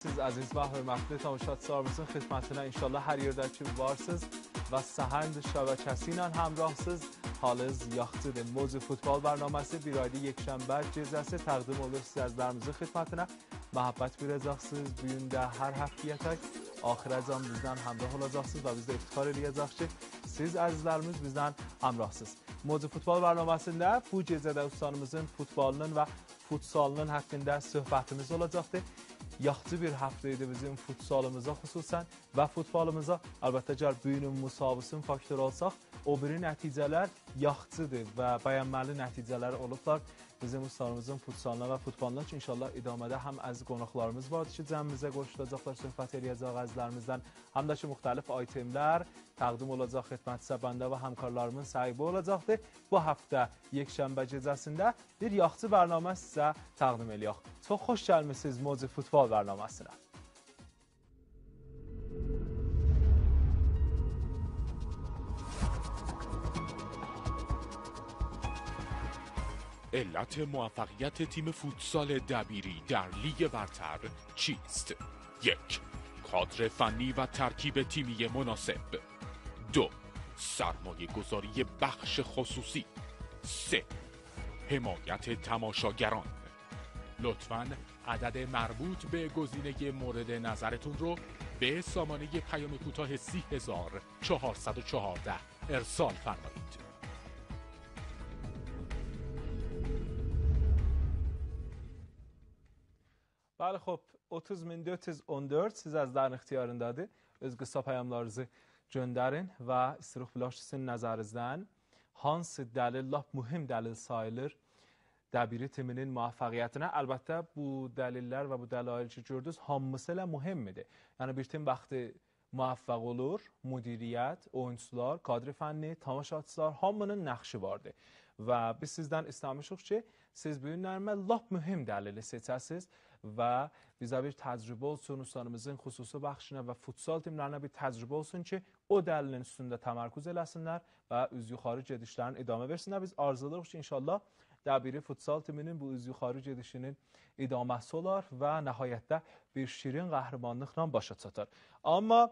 Siz aziz ve hürmetli tamaşaçılarımızın xidmətinə inşallah hər yerdəki varsınız və səhənd şəbəkəsi ilə həmrahsınız. Halınız yaxşıdır. Mozi Futbol bərnaməsi bir ayda yekşənbə gecəsi təqdim olur siz əzizlərimizin xidmətinə. Məhəbbət biləcəksiniz. Bu gün də hər həftəyə tək axirəcən bizdən həmrah olacaqsınız və biz də iftixar edəcək ki, siz əzizlərimiz bizdən həmrahsınız. Mozi Futbol bərnaməsində bu gecədə ustanımızın futbolunun və futsalının haqqında söhbətimiz olacaqdır. Yaxşı bir həftə idi bizim futsalımıza xüsusən və futbolumuza. Əlbəttə gəl bu günün müsabiqəsinin faktor olsaq, o biri nəticələr yaxşıdır və bəyənməli nəticələr olublar. Bizim ustalarımızın futsalına və futboluna ki, inşallah idamədə həm əziz qonaqlarımız vardır ki, cəmimizə qoşulacaqlar, söhbət eləyəcək əzizlərimizdən. Həm də ki, müxtəlif itemlər təqdim olacaq xidmətçi bəndə və həmkarlarımın sahibi olacaqdır. Bu həftə yekşənbə gecəsində bir yaxşı bərnamə sizə təqdim eləyək. Çox xoş gəlmişsiniz Mozi Futbol bərnaməsinə. علت موفقیت تیم فوتسال دبیری در لیگ برتر چیست؟ 1. کادر فنی و ترکیب تیمی مناسب. 2. سرمایه گذاری بخش خصوصی. 3. حمایت تماشاگران. لطفاً عدد مربوط به گزینه مورد نظرتون رو به سامانه پیام کوتاه 30414 ارسال فرمایید. Bəli, xop, 30414 siz əzizlərin ixtiyarındadır. Öz qısa pəyamlarınızı göndərin və istiruq biləş sizin nəzərinizdən hansı dəlil, lap mühüm dəlil sayılır Dəbiri timinin müvəffəqiyyətinə? Əlbəttə, bu dəlillər və bu dəlail ki, gördünüz, hamısı ilə mühümmidir. Yəni, bir tim vaxtı müvəffəq olur, müdiriyyət, oyuncular, kadri fənni, tamaşaçılar, hamının nəxşi vardır. Və biz sizdən istəmişik ki, siz bu günlərimə lap mühüm dəlili seçəsiniz və bizə bir təcrübə olsun, ustanımızın xüsusi bəxşinə və futsal timlərinə bir təcrübə olsun ki, o dəlilin üstündə təmərküz eləsinlər və üz yuxarı gedişlərin idamə versinlər. Biz arzuluyoruz ki, inşallah Dəbiri futsal timinin bu üz yuxarı gedişinin idaməsi olar və nəhayətdə bir şirin qəhrəmanlıqla başa çatar. Amma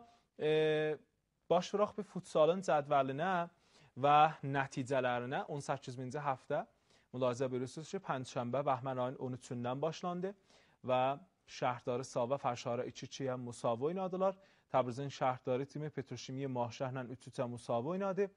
başvuraq bir futsalın cədvəlinə və nəticələrinə 18-ci həftə mülahizə bölürsünüz ki, Pəncşənbə bəhmən ayın 13-dən başlandı və Şəhərdarı Sava Fərşara 2-2-yə müsavi oynadılar. Təbrizin Şəhərdarı timi Petroşimiye Mahşəhlə 3-3-ə müsavi oynadı.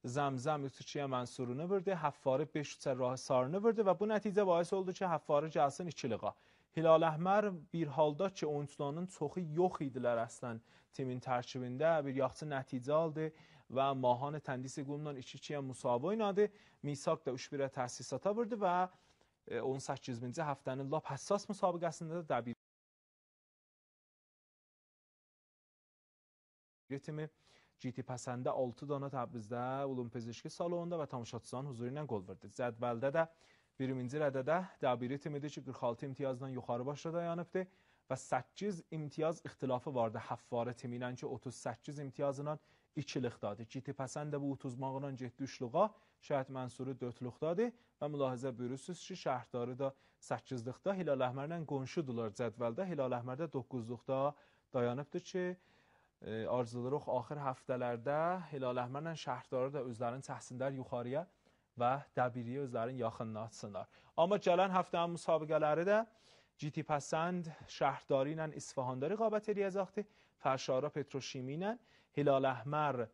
Zəmzəm 3-2-yə Mənsurunu vurdu, Həffarı 5-3-ə Rahısarını vurdu və bu nəticə bahis oldu ki, Həffarı gəlsin 2-liğa. Hilal Əhmər bir halda ki, oyuncularının çoxu yox idilər əslən timin tərkibində, bir yaxşı nəticə aldı və Mahan Təndisi qulundan 2-2-yə müsavi oynadı. Misaq da 3-1-ə təsisata vurdu və 18-ci həftənin lap həssas müsabiqəsində də Dəbiri timi GT Pəsəndə 6 dana Təbrizdə Ulum Pezişki salonunda və tamaşaçıların huzuru ilə qol vurdu. Cədvəldə də birinci rədədə Dəbiri timidir ki, 46 imtiyazdan yuxarı başda dayanıbdır və 8 imtiyaz ixtilafı vardı Həffarə timi ilə ki, 38 imtiyazla 2-liqdadır. GT Pəsəndə bu 30-mağla getdi 3-liğa, Şəhət Mənsuru 4-liqdadır və mülahizə buyurursunuz ki, Şəhərdarı da 8-liqda, Hilal Əhmərlə qonşudular cədvəldə. Hilal Əhmər də 9-liqda dayanıbdır ki, arzuluruq axır həftələrdə Hilal Əhmərlə Şəhərdarı da özlərinin təhsindər yuxarıya və Dəbiriyə özlərin yaxınına atsınlar. Amma gələn həftənin müsabiqələri də GT Pəsənd Şəhərdarı ilə İsfahanda rəqabət edəcəkdir. Fərşara Petroşimi ilə, Hilal Əhmər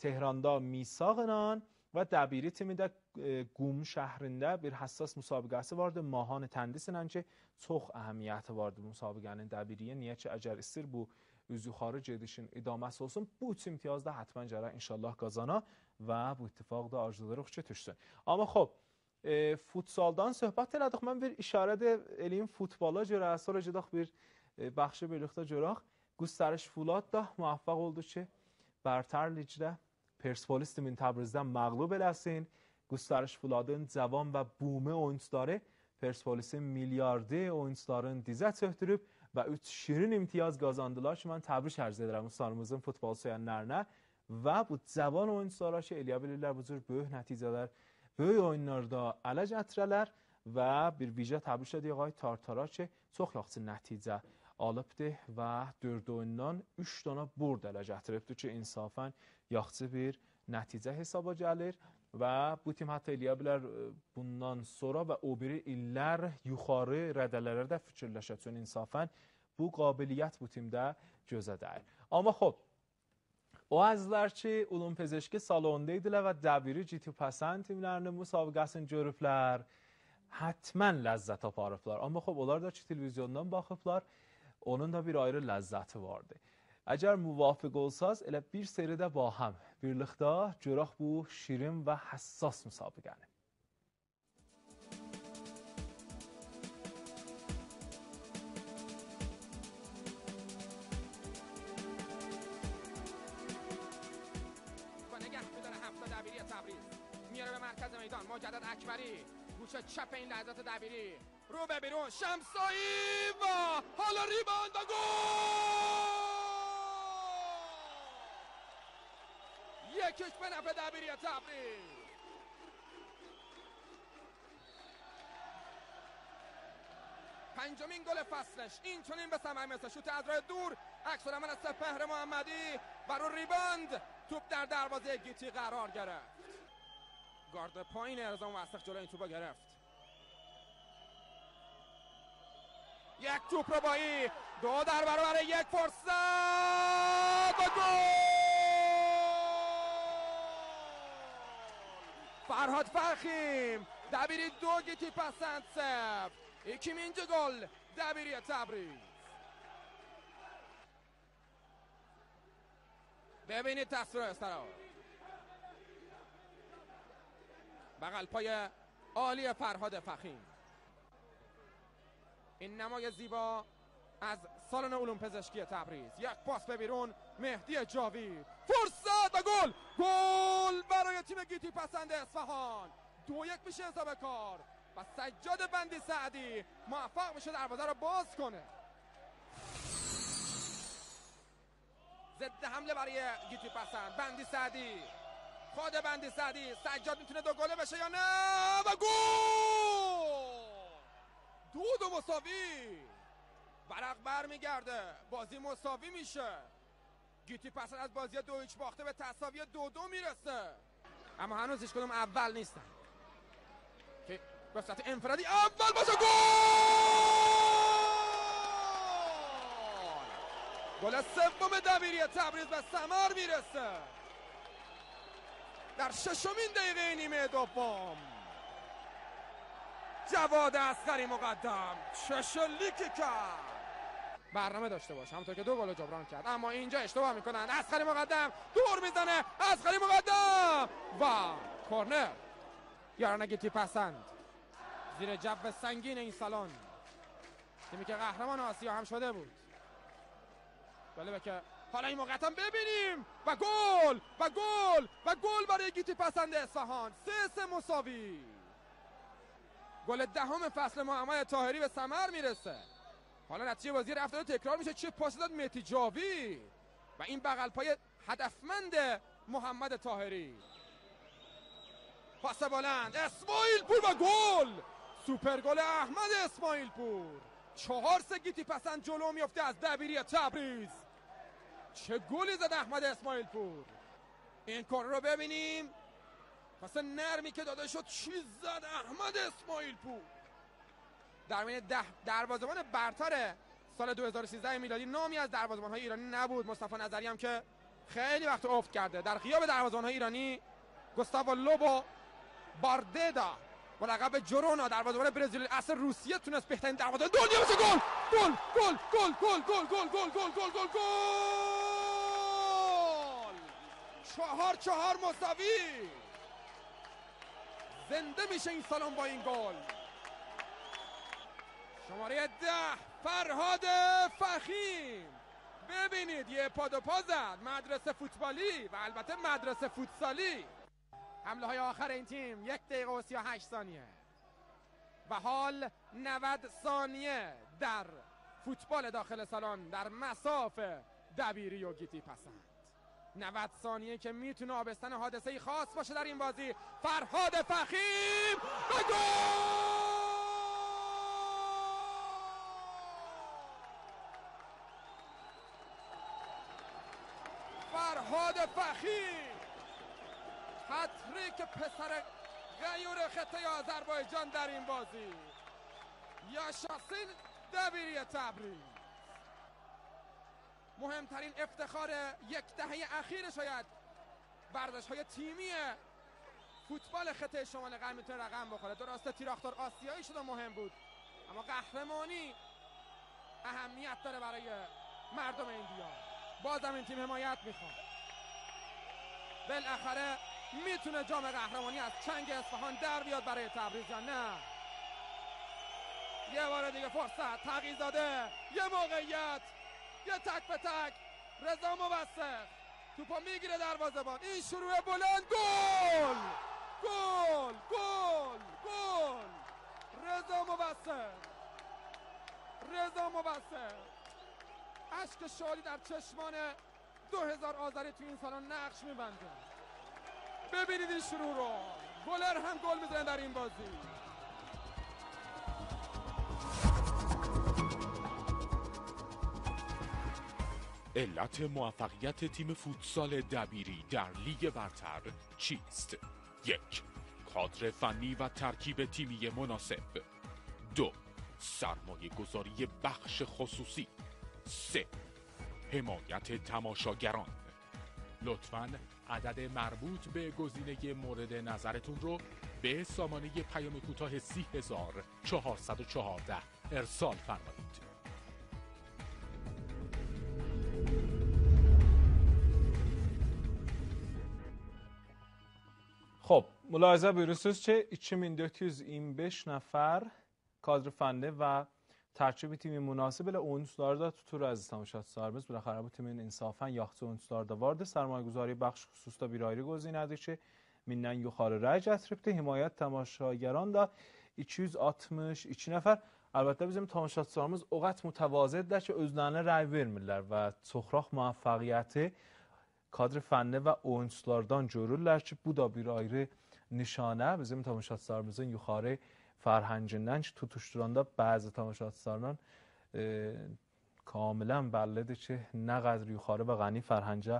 Tehranda Misaq ilə və Dəbiri timi də Qum şəhrində bir həssas müsabiqəsi vardı. Mahan Təndisi ilə ki, çox əhəmiyyəti vardı bu müsabiqənin Dəbiriyə. Niyə ki, əgər istir bu üz yuxarı gedişin idaməsi olsun, bu 3 imtiyazda hətmən gərək inşallah qazana və bu ittifaq da arzulayırıq ki, düşsün. Amma xop, futsaldan söhbət elədik. Mən bir işarə də eləyim futbola görə, sonra gedək bir bəxşi birlikdə görək. Qustəriş Fulad da müvəffəq oldu ki, Bərtər Ligdə Perspolis timin Təbrizdən məğlub eləsin. Qustəriş Fuladın cavan və bumi oyuncuları Perspolisin milyardi oyuncuların dizə çöktürüb və 3 şirin imtiyaz qazandılar ki, mən təbrik ərz edirəm ustalarımızın futbol söyənlərinə və bu cavan oyunculara ki, eləyə bilirlər bu cür böyük nəticələr, böyük oyunlarda ələ gətirələr və bir vicə təbrik edirik ay Tartara ki, çox yaxşı nəticə alıbdı və 4 oyundan 3 dana burd ələ gətiribdi ki, insafən yaxşı bir nəticə hesaba gəlir və bu tim hətta eləyə bilər bundan sonra və o biri illər yuxarı rədələrə də fikirləşə, çünki insafən bu qabiliyyət bu timdə gözə dəyir. Amma xob, o əzizlər ki, Ulum Pezeşki salonda idilər və dəbiri GT Pasənd timlərinin müsabiqəsini görüblər, hətmən ləzzət aparıblar. Amma xob, onlar da ki, televizyondan baxıblar, onun da bir ayrı ləzzəti vardı. Əgər müvafiq olsaz, elə bir seridə ba həm birlikdə görək bu şirin və həssas müsabiqəni. دبیری تبریز میاره به مرکز میدان، مجدد اکبری، گوشه چپ این لحظات دبیری، رو به بیرون، شمسایی و حالا ریباند و گل! یکیش به نفع دبیری تبریز. پنجمین گل فصلش این چنین به ثمر میرسه. شوت از راه دور، عکس العمل از سپهر محمدی و رو ریباند توپ در دروازه گیتی قرار گرفت. گارد پایین ارزان وثق جلوی این توپو گرفت. یک توپ ربایی، دو در برابر یک فرصت و گل! فرهاد فخیم، دبیری 2 گیتی پسند 0. ikinci gol دبیری تبریز. ببینید تصویر استرا، بغل پای عالی فرهاد فخیم. این نمای زیبا از سالن علوم پزشکی تبریز. یک پاس به بیرون، مهدی جاوید، فرصت و گل! گل برای تیم گیتی پسند اصفهان. 2-1 میشه حساب کار و سجاد بندی سعدی موفق میشه دروازه رو باز کنه. ضد حمله برای گیتی پسند، بندی سعدی، خود بندی سعدی، سجاد میتونه 2 گله بشه یا نه و گل! 2 مساوی، ورق برمیگرده، بازی مساوی میشه. گیتی پسند از بازی 2-1 باخته به تساوی 2-2 میرسه، اما هنوز هیچ کدوم اول نیستن که به صورت انفرادی اول باشه. گل سوم دبیری تبریز به ثمر میرسه در 6مین دقیقه نیمه دوم. جواد اصغری مقدم چشلیکی کرد. برنامه داشته باش، همونطور که 2 گل جبران کرد، اما اینجا اشتباه میکنن. اصغری مقدم دور میزنه، اصغری مقدم و کورنر. یاران گیتی پسند زیر جو سنگین این سالن، تیمی که قهرمان آسیا هم شده بود. جالبه که حالا این موقعیت هم ببینیم و گل و گل و گل برای گیتی پسند اصفهان. 3-3 مساوی. گل 10 فصل محمد طاهری به ثمر میرسه. حالا نتیجه بازی رفت تکرار میشه. چه پاس داد مهدی جاوید و این بغل پای هدفمند محمد طاهری. پاس بلند اسماعیل پور و گل! سوپر گل احمد اسماعیل پور. 4-3 گیتی پسند جلو میفته از دبیری تبریز. چه گلی زد احمد اسماعیل پور. این کار رو ببینیم، پاس نرمی که داده شد، چی زد احمد اسماعیل پور. در بین دروازه‌بان برتر سال 2013 میلادی نامی از دروازه‌بان‌های ایرانی نبود. مصطفی نظری هم که خیلی وقت افت کرده. در غیاب دروازه‌بان‌های ایرانی گوستاو لوبو بارددا با لقب جرونا، دروازه‌بان برزیل اصل روسیه، تونست بهترین دروازه‌بان دنیا بشه. گل گل گل گل گل گل گل گل گل گل گل گل! 4-4 مساوی. زنده میشه این سالن با این گل. شماره 10 فرهاد فخیم. ببینید یه پا دو پا زد، مدرسه فوتبالی و البته مدرسه فوتسالی. حمله های آخر این تیم 1 دقیقه و 38 ثانیه و حال 90 ثانیه در فوتبال داخل سالن در مصاف دبیری و گیتی پسند. 90 ثانیه که میتونه آبستن حادثه‌ای خاص باشه در این بازی. فرهاد فخیم و گل! فرهاد فخی، هتریک پسر غیور خطه آذربایجان در این بازی. یاشاسین دبیری تبریز، مهمترین افتخار یک دهه اخیر شاید ورزش‌های تیمی فوتبال خطه شمال غرب میتونه رقم بخوره. درسته تیراختار آسیایی شده مهم بود، اما قهرمانی اهمیت داره برای مردم این دیار. بازم این تیم حمایت میخواد، بالاخره میتونه جام قهرمانی از چنگ اصفهان در بیاد برای تبریز یا نه؟ یه بار دیگه فرصت، تغییزاده، یه موقعیت، یه تک به تک، رضا موثق توپا میگیره دروازه‌بان، این شروع بلند، گل گل گل گل، رضا موثق، رضا موثق. اشک شادی در چشمان 2000 آذری تو این سالن نقش میبنده. ببینید این شروع رو، گلر هم گل میزنه در این بازی. علت موفقیت تیم فوتسال دبیری در لیگ برتر چیست؟ 1. کادر فنی و ترکیب تیمی مناسب. 2. سرمایه گذاری بخش خصوصی. 3. حمایت تماشاگران. لطفاً عدد مربوط به گزینه مورد نظرتون رو به سامانه پیام کوتاه 30414 ارسال فرمایید. Xo'p, mulohaza buyurursunuz ki 2425 nəfər kadr fənni və tərkibi timi münasib elə oyuncuları da tutur əziz tamaşaçılarımız. Biləxərə bu timin insafən yaxşı oyuncuları da vardır. Sərmayəgüzari bəxş xüsusda bir ayrı qozinədir ki, 1000-dən yuxarı rəy gətiribdir. Himayət tamaşageran da 262 nəfər. Əlbəttə bizim tamaşaçılarımız o qədər mütəvazıdırlar ki, özlərinə rəy vermirlər və çoxraq müvəffəqiyyəti kadr fənni və oyunculardan görürlər ki, bu da bir ayrı nişanə. Bizim tamaşaçılarımızın yuxarı fərhəngindən ki, tutuşturanda bəzi tamaşaçılardan kamilən bəllidir ki, nə qədər yuxarı və qəni fərhəngə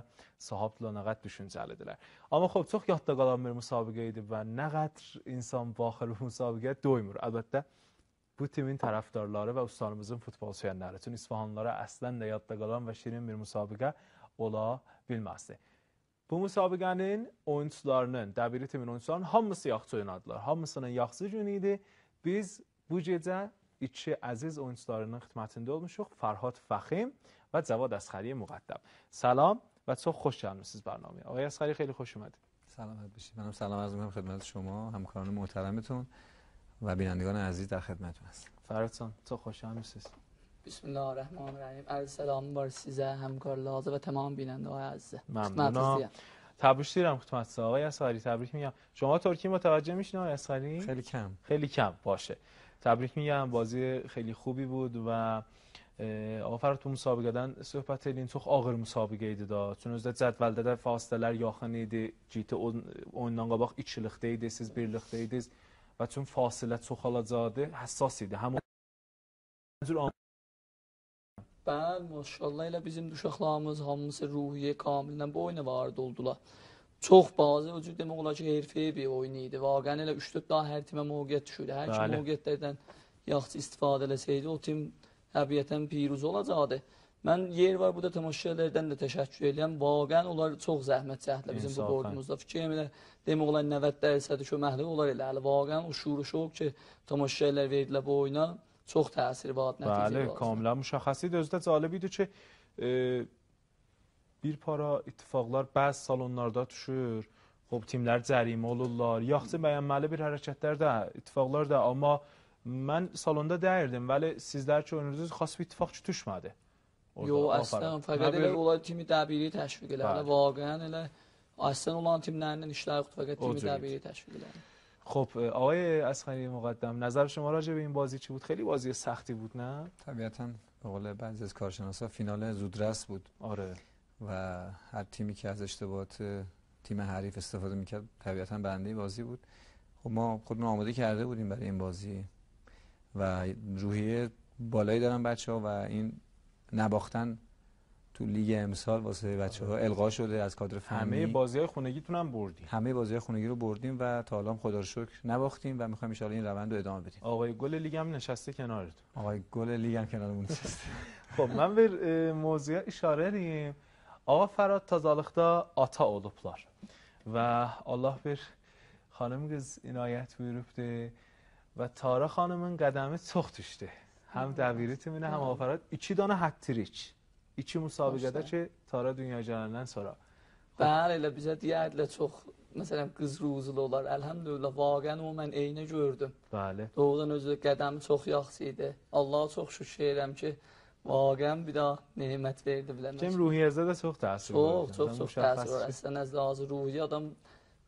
sahibdirlər, nə qədər düşüncəlidirlər. Amma xop, çox yadda qalan bir müsabiqə idi və nə qədər insan baxır bu müsabiqəyə doymur. Əlbəttə, bu timin tərəfdarları və ustalarımızın futbol sevənləri üçün İsfahanlılara əslən də yadda qalan və şirin bir müsabiqə ola bilməzdi. Bu müsabiqənin oyuncularının, dəbiri timin oyuncularının hamısı yaxşı oynadılar. Hamısının yaxşı günü idi. Biz bu gecə iki əziz oyuncularının xidmətində olmuşuq. Farhad Fəxim və Cavad Əsxəri Müqəddəm. Salam və çox xoş gəlmişsiniz برنامه. آقای اسخری خیلی خوش اومدید. سلامت باشید. منم سلام عرض می‌کنم خدمت شما، همکاران محترمتون و بینندگان عزیز در خدمتتون هستم. فرهاد جان، çox xoş gəlmisiniz. بسم الله الرحمن الرحیم. عرض سلام بر سیزه همکار و تمام بیننده های عزیز. ممنونم. تبریک میگم خدمت آقای اسخری، تبریک میگم. شما ترکی متوجه میشین آقای اسخری؟ خیلی کم باشه. تبریک میگم، بازی خیلی خوبی بود و آقا Farhad bu müsabiqədən söhbət edin. Çox ağır müsabiqə idi da. Çünki özdə cədvəldə də fasilələr yaxın idi. GT oyundan qabaq 2-likdə idi, siz 1-likdə idiniz və çün fasilə çoxalacaqdı. Həssas idi. Həm Bəli, maşallah elə bizim uşaqlarımız hamısı ruhiyyə kamilən bu oyuna varid oldular. Çox bazı o cür demək olar ki, hərfəyə bir oyun idi. Vaqəən elə 3-4 daha hər timə mövqeət düşürdü. Hər kim mövqeətlərdən yaxşı istifadə eləsəydi, o tim həqiqətən piruz olacaqdı. Mən yer var burada tamaşaçılardan da təşəkkür edirəm. Vaqəən onlar çox zəhmət çəkdilər bizim bu bordumuzda. Fikrim elə demək olar 90% köməkli olar elə. Vaqəən o şuur şok ki, tamaşaçılar verdilər bu oyuna. Çox təsiri var, nəticə var. Bəli, kamilən müşəxəs idi. Özdə cəlib idi ki, bir para ittifaqlar bəzi salonlarda düşür, timlər cərimə olurlar, yaxşı bəyənməli bir hərəkətlər də, ittifaqlar da, amma mən salonda dəyirdim, vəli sizlər ki, oyununuz xas bir ittifaq ki, düşmədi. Yox, əslən, fəqət elə onlar timi dəbiri təşviq elərlər, vaqəyən elə əslən olan timlərinin işləri yoxdur, fəqət timi dəbiri təşviq elərlər. خب آقای اسخری مقدم، نظر شما راجع به این بازی چی بود؟ خیلی بازی سختی بود نه؟ طبیعتاً به قول بعضی از کارشناسا فینال زودرس بود. آره. و هر تیمی که از اشتباهات تیم حریف استفاده میکرد طبیعتاً برنده بازی بود. خب ما خودمون آماده کرده بودیم برای این بازی و روحیه بالایی دارن بچه‌ها و این نباختن تو لیگ امسال واسه بچه‌ها القا شده از کادر فنی. همه بازی‌های خونگیتون هم بردیم. همه بازی‌های خونگی رو بردیم و تا الان خدا رو شکر نباختیم و می‌خوایم ان شاءالله این روند رو ادامه بدیم. آقای گل لیگ هم نشسته کنارتون. آقای گل لیگ هم کنارمون نشسته. خب من به موضوع اشاره edeyim. Ağa Fərad Tazalıqda ata olublar və Allah bir xanım qız inayət buyurubdur və Tara xanımın qədəmi çox düşdü. Həm Dəviri timinə, həm Ağa Fərad 2 dənə hat-trick. 2 müsabiqədə ki, Tara dünya gələndən sonra. Bəli, elə bizə deyərdilər çox, məsələn, qız ruzulu olar. Əlhəmdülillah, vaqən o mən eynə gördüm. Bəli. Doğrudan özü qədəmi çox yaxşı idi. Allaha çox şükür edirəm ki, vaqən bir daha nemət verdi biləmə. Kim ruhiyyəzdə də çox təsir var. Çox təsir var. Əslən, az ruhiyyə adam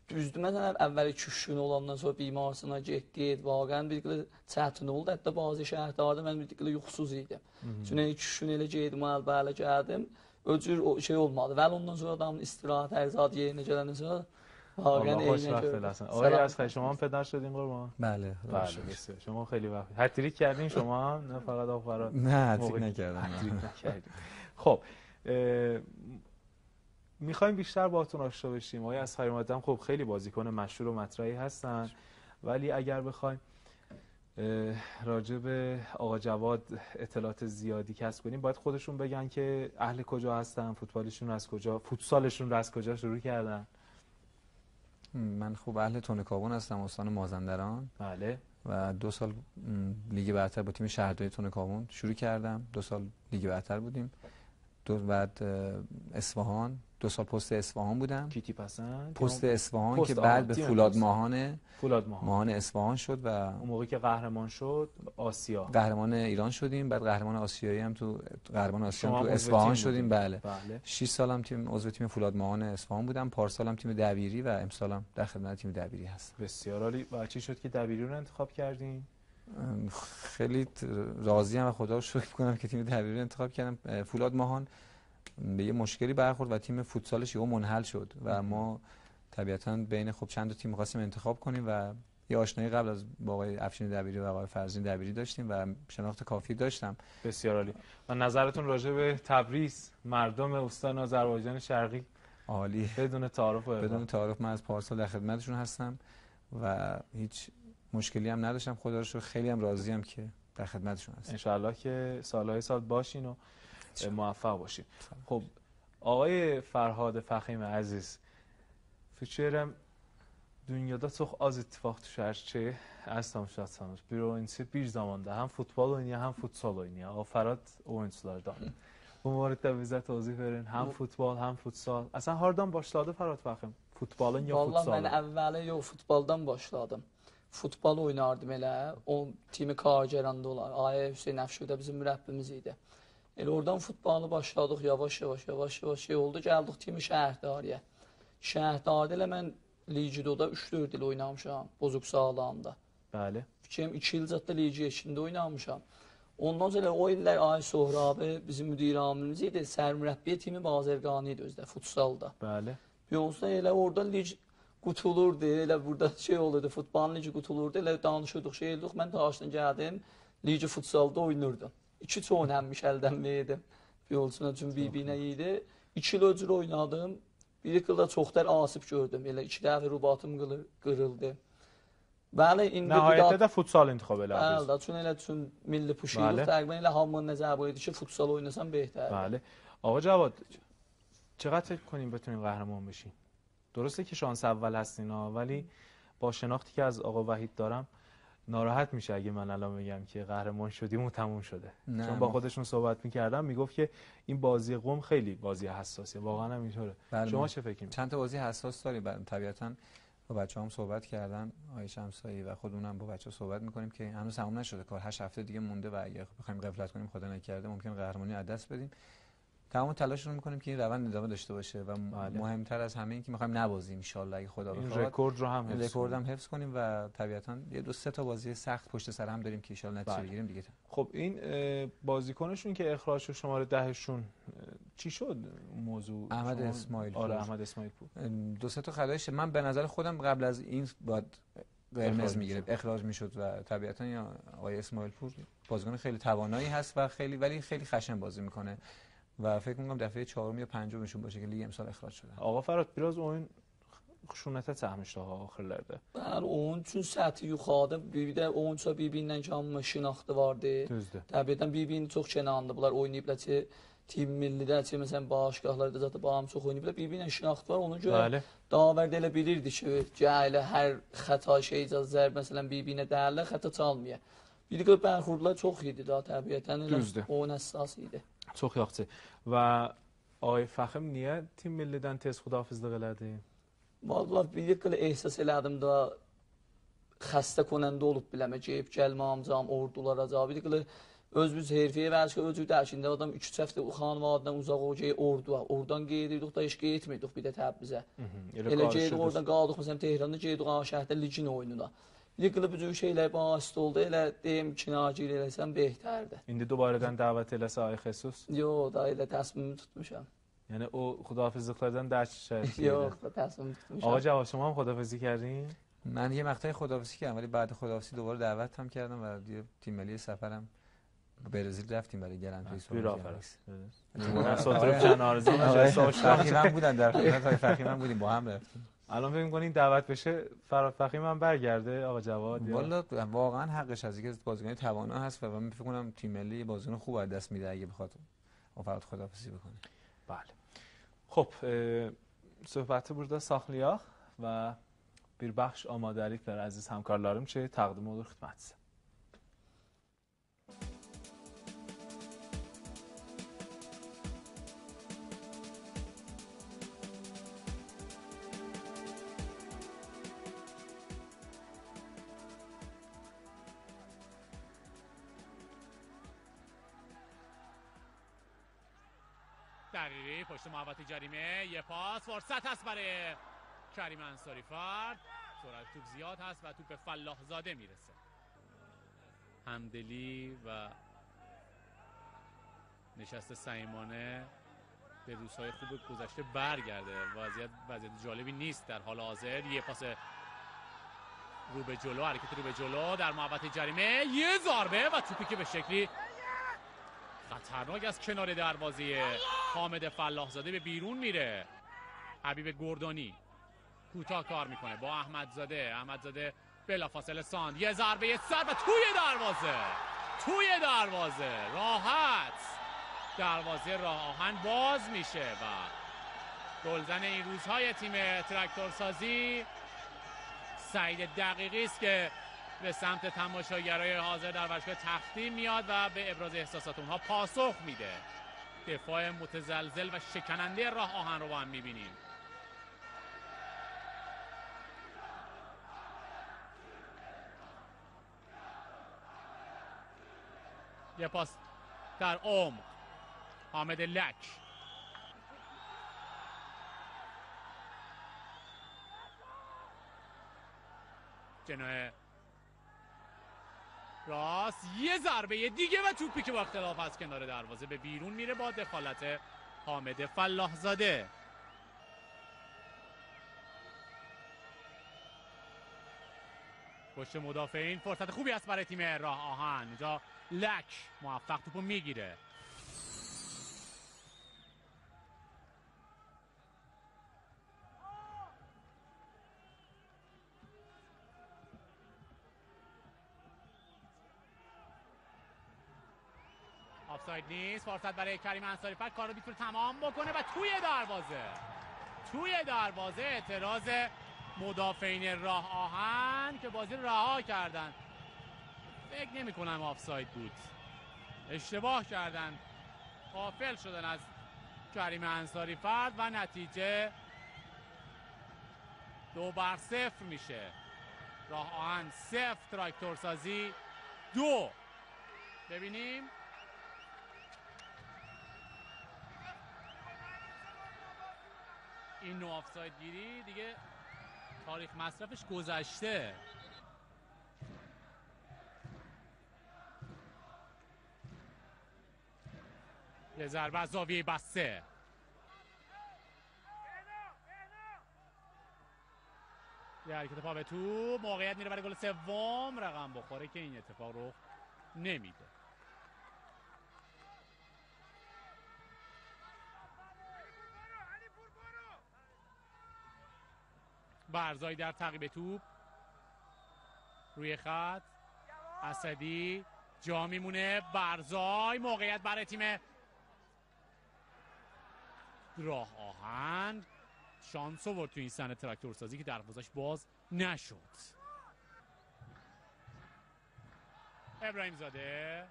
düzdür. Məsələn, əvvəl 2-3 gün olandan sonra bimarsına getdi, vaqən bir qədər çətin oldu. Hətta bazı şəhərlərdə mən bir qədər yuxusuz idim. Çünki 2-3 gün elə getdim, bələ gəldim. Öcür o şey olmadı. Vəli ondan sonra adamın istirahət ərzad yerinə gələndən sonra vaqən eynə gördüm. آقای اسخری شما هم پدر شدین قربان؟ بله. بسیار. شما خیلی وقت هتریک کردین شما نه فقط آقا فراد؟ نه هتریک نکردم. خب میخوایم بیشتر باهاتون آشنا بشیم. آقای اسخری مقدم خب خیلی بازیکن مشهور و مطرحی هستن، ولی اگر بخوایم راجع به آقا جواد اطلاعات زیادی کسب کنیم باید خودشون بگن که اهل کجا هستن، فوتبالشون از کجا، فوتسالشون رو از کجا شروع کردن. من خوب اهل تونکابون هستم، استان مازندران. بله. و 2 سال لیگ برتر با تیم شهرداری تونکابون شروع کردم. 2 سال لیگ برتر بودیم. بعد اصفهان 2 سال پست اصفهان بودم. کیتی پسند؟ پست اصفهان که بعد به فولاد ماهان اصفهان شد و اون موقعی که قهرمان شد آسیا. قهرمان ایران شدیم، بعد قهرمان آسیایی هم تو قهرمان آسیا هم تو اصفهان شدیم. بله. 6 سالم تیم عضو تیم فولاد ماهان اصفهان بودم، پارسالم تیم دبیری و امسالم در خدمت تیم دبیری هست. بسیار عالی. و چی شد که دبیری رو انتخاب کردین؟ خیلی راضیم و خدا رو شکر می‌کنم که تیم دبیری رو انتخاب کردم. فولاد ماهان به یه مشکلی برخورد و تیم فوتسالش یهو منحل شد و ما طبیعتاً بین خب چند تا تیم خواستیم انتخاب کنیم و یه آشنایی قبل از با آقای افشین دبیری و آقای فرزین دبیری داشتیم و شناخت کافی داشتم. بسیار عالی. و نظرتون راجع به تبریز، مردم استان آذربایجان شرقی؟ عالی. بدون تعارف من از پارسال در خدمتشون هستم و هیچ مشکلی هم نداشتم. خدا رو شکر خیلی هم راضیم که در خدمتشون هستم. ان شاءالله که سالهای سال باشین و موفق باشین. خب آقای فرهاد فخیم عزیز، fikirəm dünyada çox az ittifaq düşər ki, əziz tamaşaçılarımız, bir oyunçu bir zamanda həm futbol oynayan, həm futsal oynayan. Ağa Fərad o oyunçulardan. Bu barədə bizə təvzih verin. Həm futbol, həm futsal. Əsən hardan başladı Fərad Fəxim? Futbolun ya futsalın? Vallahi mən əvvəli futboldan başladım. Futbol oynardım elə. O timi Kargeranda olan Ayə Hüseyn Əfşudə bizim mürəbbimiz idi. Elə oradan futbolu başladıq yavaş-yavaş şey oldu. Gəldik timi Şəhərdariyə. Şəhərdaridə elə mən Ligidoda 3-4 il oynamışam, Bozuq sağlamda. Bəli. Fikrim 2 il zətdə Ligi içində oynamışam. Ondan sonra o illər Ay Sohrabi bizim müdir amilimiz idi. Sərmürəbbiyə timi Bazərqani idi özdə, futsalda. Bəli. Yoksa elə orada lig qutulurdu, elə burada şey olurdu, futbolun ligi qutulurdu, elə danışırdıq, şey eldik. Mən daşdan gəldim, ligi futsalda oynurdum. 2 çox önəmmiş əldən verdim. Yolçuna üçün bir-birinə idi. 2 il öcür oynadım. Bir yılda çoxlar asib gördüm. Elə 2 dəfə rubatım qırıldı. Bəli, indi nəhayətdə də futsal intikhab elədiniz. Bəli, çünki elə üçün milli puşuqluq təqribən elə hamının nəzər qoydu ki, futsal oynasam بهتر. بله. آقا جواد چقدر فکر کنیم بتونین قهرمان بشین؟ درسته که شانس اول هستین ولی با شناختی که از آقا وحید دارم ناراحت میشه اگه من الان بگم که قهرمان شدیم و تموم شده. چون با خودشون صحبت میکردم میگفت که این بازی قم خیلی بازی حساسیه. واقعا هم اینطوره. شما چه فکر می‌کنید؟ چند تا بازی حساس داریم. طبیعتاً با بچه‌هام صحبت کردن، آقای شمسایی و خودمونم با بچه‌ها صحبت می‌کنیم که هنوز تموم نشده کار. 8 هفته دیگه مونده و اگه بخوایم غفلت کنیم خدا نکرده ممکن قهرمانی از دست بدیم. تمام تلاش رو می‌کنیم که این روند ادامه داشته باشه و مهمتر از همه این که می‌خوایم نبازیم ان شاءالله اگه خدا بخواد. این رکورد رو هم حفظ کنیم و طبیعتاً یه 2-3 تا بازی سخت پشت سر هم داریم که ان شاءالله نتیجه بگیریم دیگه. خب این بازیکنشون که اخراج شد شماره 10 شون چی شد موضوع؟ احمد اسماعیل. آره احمد اسماعیل پور. 2-3 تا خدایش من به نظر خودم قبل از این باید قرمز میگیره، اخراج میشد و طبیعتاً یا آقای اسماعیل پور بازیکن خیلی توانایی هست و خیلی خشن بازی میکنه و فکر می‌کنم دفعه 4 یا 5 میشون باشه که لیگ امسال اخراج شدن. Ağa Fərad, biraz oyun xuşunətə çəkmişdi axırlarda. Bəli, onun üçün səthi yuxarıda, bir də oyunçular bir-birindən kamı şinaxtı vardı. Düzdür. Təbiətən bir-birini çox kənarındadılar, oynayıblar ki, Tim millidə, ki, məsələn, başqalarda zaten bağım çox oynayıblar, bir-birinə şinaxtı var, ona görə Bəli. Davərdə elə bilirdi ki, elə hər xəta şey zərb, məsələn, bir-birinə dəyərlər, xəta çalmaya. Bir də bərxurdlar çox idi da, təbiətən Düzdür. oyun əsas idi. Çox yaxşı. Və Ay Fəxim niyə Tim Millidən tez xudahafizlik elədi? Vallahi bir qədər ehsas elədim da xəstə konəndə olub biləmə, geyib gəlməyəcəm ordulara cavab. Bir qədər özümüz hərfiyə vərşə özü dərkində adam 3 həftə xanvaddan uzaq olacaq orduya. Oradan gedirdik da heç getmirdik bir də Təbrizə. Elə geydik oradan qaldıq məsələn Tehranda geydik şəhərdə ligin oyununa. Bir qədər bu şeylər basit oldu. Elə deyim kinacı eləsəm behterdir. İndi dubarədən dəvət eləsə Ay Xesus? Yox, da elə təsmimi tutmuşam. Yəni o xudahafizliklərdən dərk şərti. Yox, da təsmimi tutmuşam. آقا جواد شما هم خداحافظی کردین؟ من یه مقطعی خداحافظی کردم ولی بعد خداحافظی دوباره دعوت هم کردم و یه تیم ملی سفرم برزیل رفتیم برای گرندپری بیرافرست. آره. سوترو کنارزی فخیم هم بودن در خدمت های فخیم هم بودیم با هم رفتیم. الان فکر می‌کنین دعوت بشه فراد فخیم هم برگرده آقا جواد؟ والا واقعا حقش هست که بازیکن توانا هست و من فکر کنم تیم ملی بازیکن خوب از دست میده اگه بخواد فراد خداحافظی بکنه. بله. خب söhbəti burada saxlayaq və bir bəxş amadəliklər əziz həmkarlarım ki, təqdim olur xidmətinizə. دقیقی پشت محوطه جریمه یه پاس فرصت هست برای کریم انصاری فرد سرعت توپ زیاد هست و توپ به فلاح زاده میرسه همدلی و نشست صمیمانه به روزهای خوب گذشته برگرده وضعیت جالبی نیست در حال حاضر یه پاس رو به جلو حرکت رو به جلو در محوطه جریمه یه ضربه و توپی که به شکلی خطرناک از کنار دروازه حامد فلاحزاده به بیرون میره حبیب گردانی کوتاه کار میکنه با احمدزاده بلافاصله ساند یه ضربه سر و توی دروازه راحت دروازه راه آهن باز میشه و گلزن این روزهای تیم تراکتورسازی سعید دقیقی است که به سمت تماشاگرای حاضر در ورزشگاه تختی میاد و به ابراز احساسات اونها پاسخ میده دفاع متزلزل و شکننده راه آهن رو با هم میبینیم یه پاس در عمق حامد لک جناه راست یه ضربه دیگه و توپی که با اختلاف از کنار دروازه به بیرون میره با دخالت حامد فلاحزاده پشت مدافعین فرصت خوبی است برای تیم راه آهن اونجا لک موفق توپو میگیره آفساید نیست فرصت برای کریم انصاری فرد کار رو میتونه تمام بکنه و توی دروازه اعتراض مدافعین راه آهن که بازی رو رها کردن فکر نمی کنم آفساید بود اشتباه کردن غافل شدن از کریم انصاری فرد و نتیجه 2-0 میشه راه آهن 0 تراکتورسازی 2 ببینیم این نوع آفساید گیری دیگه تاریخ مصرفش گذشته یه ضربه از زاویه بسته یه حرکت پا به تو موقعیت میره برای گل سوم رقم بخوره که این اتفاق رو نمیده برزای در تعقیب توپ روی خط، اسدی جا میمونه، برزای موقعیت برای تیم راه آهن، شانس آورد تو این صحنه تراکتورسازی که دروازش باز نشد. ابراهیم زاده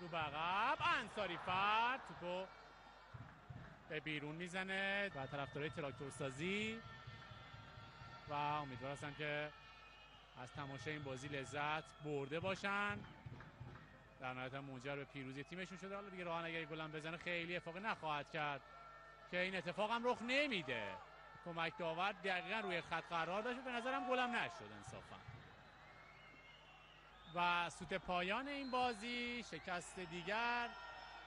رو بقب، انصاری فرد توپو به بیرون میزنه و طرفدارای تراکتورسازی و امیدوار هستم که از تماشای این بازی لذت برده باشن. در نهایت هم منجر به پیروزی تیمشون شده. حالا دیگه راهن اگر گلم بزنه خیلی اتفاقی نخواهد کرد که این اتفاق هم رخ نمیده. کمک داور دقیقا روی خط قرار داشت و به نظرم گلم نشد انصافا. و سوت پایان این بازی، شکست دیگر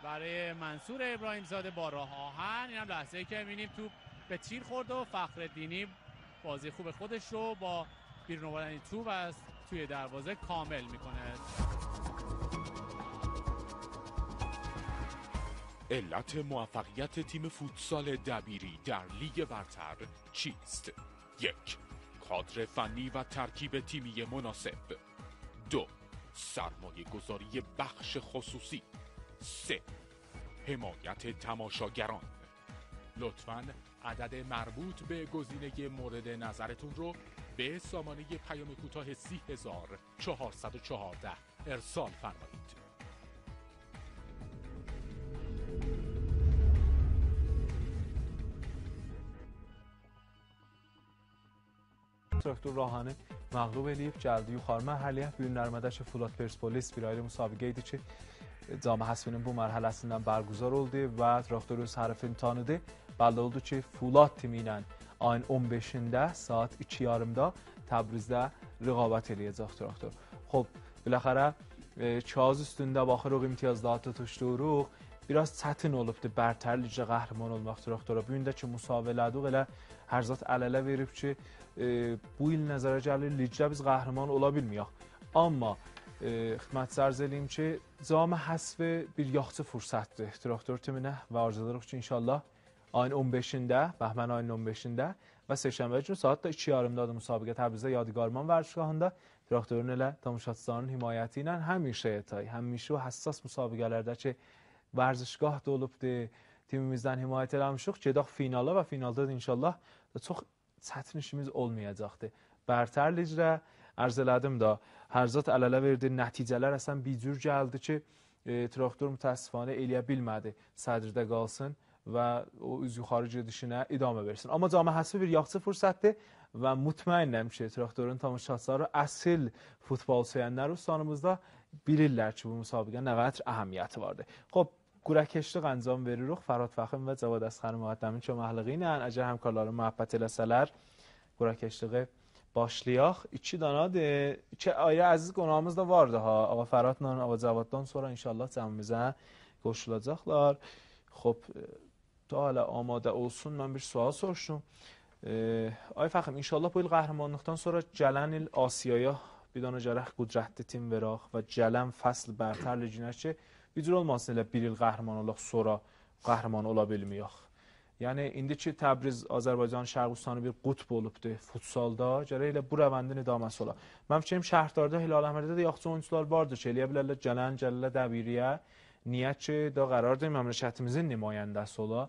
برای منصور ابراهیم زاده با راه آهن. این هم لحظه‌ای که می‌بینیم توپ به تیر خورد و فخرالدینی بازی خوب خودش رو با بیرون آوردن توپ از توی دروازه کامل میکنه. علت موفقیت تیم فوتسال دبیری در لیگ برتر چیست؟ 1. کادر فنی و ترکیب تیمی مناسب. 2. سرمایه گذاری بخش خصوصی. 3. حمایت تماشاگران. لطفاً عدد مربوط به گزینه مورد نظرتون رو به سامانه پیام کوتاه 30414 ارسال فرمایید. تراکتور راهانه مغلوب eləyib gəldi yuxarı mərhələyə. Bugün Nərmədəşov Fulad Persepolis bir ayrı müsabiqə idi ki, cam həsbinin bu mərhələsindən bərgüzar oldu və Traktor öz hərfini tanıdı. Bəlli oldu ki, Fulad timi ilə ayın 15-də saat 2:30-da Təbrizdə rəqabət eləyəcək Traktor. Xoş, biləxərə kağız üstündə baxırıq imtiyazları tutuşduruq. Biraz çətin olubdu Bərtər Liqdə qəhrəman olmaq Traktora. Bu gün də ki müsabiqə elədik, elə hər zat əl-ələ verib ki, bu il nəzərə gəlir Liqdə biz qəhrəman ola bilməyək. Amma xidmət zərz eləyim ki, cam həsv bir yaxşı fürsətdir Traktor timinə və arzulayırıq ki, inşallah ayın 15-də, Bəhmən ayının 15-də və Sərşənbə günü saat 2:30-da müsabiqə Təbrizdə Yadigarman vərişgahında Traktorun elə tamaşaçılarının himayəti ilə həmişə həmişə o həssas müsabiqələrdə ki, vərzişgah da olubdur, timimizdən himayət eləmişik, gedək finala və finalda da inşallah çox çətin işimiz olmayacaqdır. Bərtər Liqdə ərz elədim da, hər zat əl-ələ verdi, nəticələr əsən bir cür gəldi ki, Traktor mütəəssifanə eləyə bilmədi, sədrdə qalsın və o üz yuxarı gedişinə idamə versin. Amma cami həsbi bir yaxşı fürsətdir və mutmainəm ki, Traktorun tamaşaçıları əsl futbol sevənlər ustanomuzda bilirlər ki, bu müsabiqə nə qədər əhəmiyyəti vardır. Xoş, Qurəkeşliq əncam veririk. Fərhad Fəxim və Cavad Əsxan müqəddəmin köməkliyi ilə əgər həmkarlarım məhəbbət eləsələr Qurəkeşliği başlayaq. 2 danadır. 2 ayrı əziz qonağımız da vardı ha. Ağa Fərhadla, Ağa Cavaddan sonra inşallah cəmimizə qoşulacaqlar. Xoş, da hələ amadə olsun. Mən bir sual soruşdum. Ay Fəxim, inşallah bu il qəhrəmanlıqdan sonra gələn il Asiyaya bir dana gərək qüdrətli tim verək və gələn fəsl Bərtər Liqinə ki, bir cür olmasın elə bir il qəhrəman olaq, sonra qəhrəman ola bilməyək. Yəni, indi ki, Təbriz, Azərbaycan, Şərqistanı bir qutb olubdur futsalda, gərək elə bu rəvəndin idaməsi ola. Mən fikrim, Şəhərdarda, Hilal Əhməddə də yaxşı oyuncular vardır ki, eləyə bilərlər gəlirlər Dəbiriyə. Niyə ki, da qərardır məmləkətimizin nümayəndəsi ola.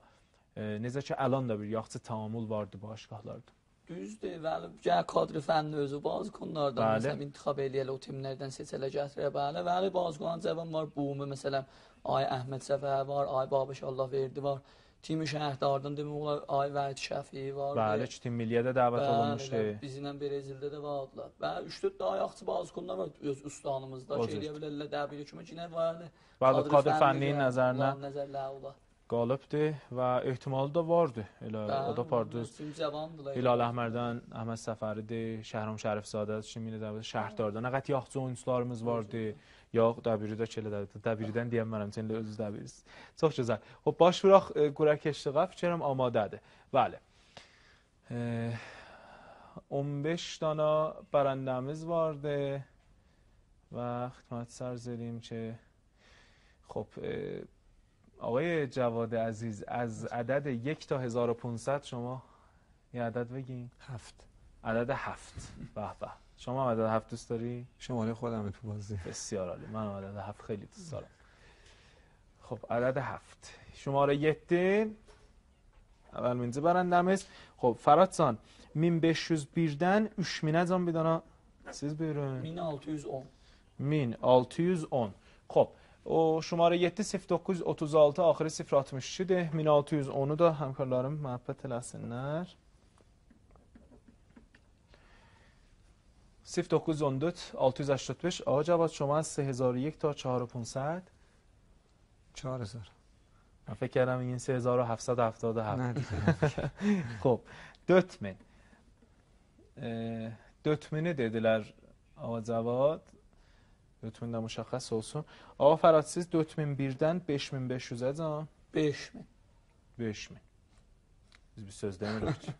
Necə ki, əlan da bir yaxşı tamamul vardı başqahlarda. Düzdür, bəli, gəl kadr fənni özü bazı konulardan məsələn intiqab eləyələ o timlərdən seçələ gətirə, bəli, bazı konudan cəvan var, Bumi, məsələn, Ay Əhməd Səfər var, Ay Babış Allah verdi var, Timi Şəhərdardan demək olar, Ay Vəhid Şəfi var. Bəli, ki, Tim Milliyə də dəvət olunmuşdu. Bəli, bizimlə Brezildə də vardılar. Bəli, 3-4 daha yaxşı bazı konular var öz ustanımızda, ki, eləyə bilərlər, dəbiri kimi ki, nə var, kadr fənniyin nəzərinə nəzərlər olar. Qalıbdır və ehtimalı da vardı. Elə o da parduz. Hilal Əhməddən Əhməd Səfəridir, Şəhram Şərifzadə, şimdi Şəhərdarda nə qədər yaxşı oyuncularımız vardı. Yox, Dəbiridə ki, elə Dəbiridən deyəm mənəm, sən də özünüz Dəbirirsiniz. Çox gözəl. Xoş, başvuraq Qurəkeşliğə, fikirəm amadədir. Bəli. 15 dana bərəndəmiz vardı və xidmət sərz edeyim ki, xoş, آقای جواد عزیز از عدد 1 تا 1500 شما یه عدد بگین. 7. عدد 7. به به. شما عدد 7 دوست داری؟ شماره خودم تو بازی. بسیار عالی. من عدد 7 خیلی دوست دارم. خب عدد 7. Şumara 7. Əvvəlmincə bərəndəmiz. Xob, Fəradcan, 1501-dən 3000-əcən bir dana siz buyurun. 1610. 1610. Xob, o şumara 7 0936 axırı 062-dir. 1610-u da həmkarlarım məhəbbət eləsinlər. 0914 685. Ağa Cavad, şuma 3001 تا 4500. 4000. من فکر کردم این 3777. نه دیگه. خب 4000. 4000 dediler Ağa Cavad. 4000 də müşəxəs olsun. Ağa Fərad, siz 4001-dən 5500-ə can? 5000. 5000. Biz bir söz demirik ki.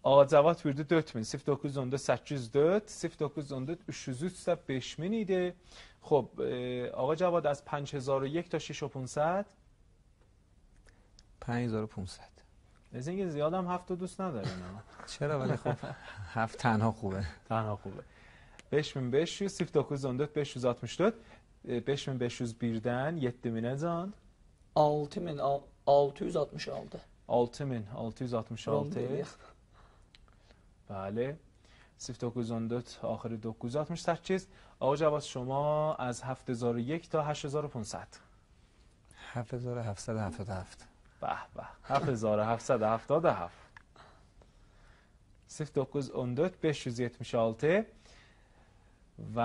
Ağa Cavad verdi 4000. 0914 804. 0914 303 isə 5000 idi. خب آقا جواد از 5001 تا 6500 5500. از اینکه زیادم 7 دوست ندارین. چرا؟ ولی خب 7 تنها خوبه. تنها خوبه. 5500 0914 564 5501-dən 7000-ə can 6666. 6666. بله. 0914 آخر 968. آقا جواد شما از 7001 تا 8500. 7777. به به. 7777. 0914 576 و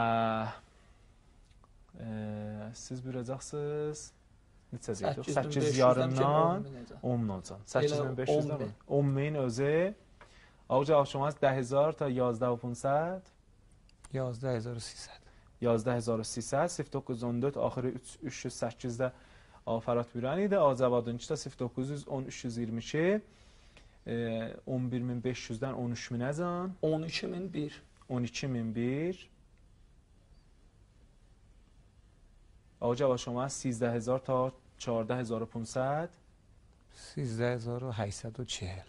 siz buyuracaqsınız. Neçə 800 yarımdan 10.000. 8500-dən 10.000 özü. آقا جواد شما از 10000 تا 11500. 11300. 11300. 0914 آخر 308-də Ağa Fərad buyuran idi. Ağa Cavadın ta 0910 322 11500-dən 13000-ə can 12001. 12001. آقا جواد شما از 13000 تا 14500. 13840.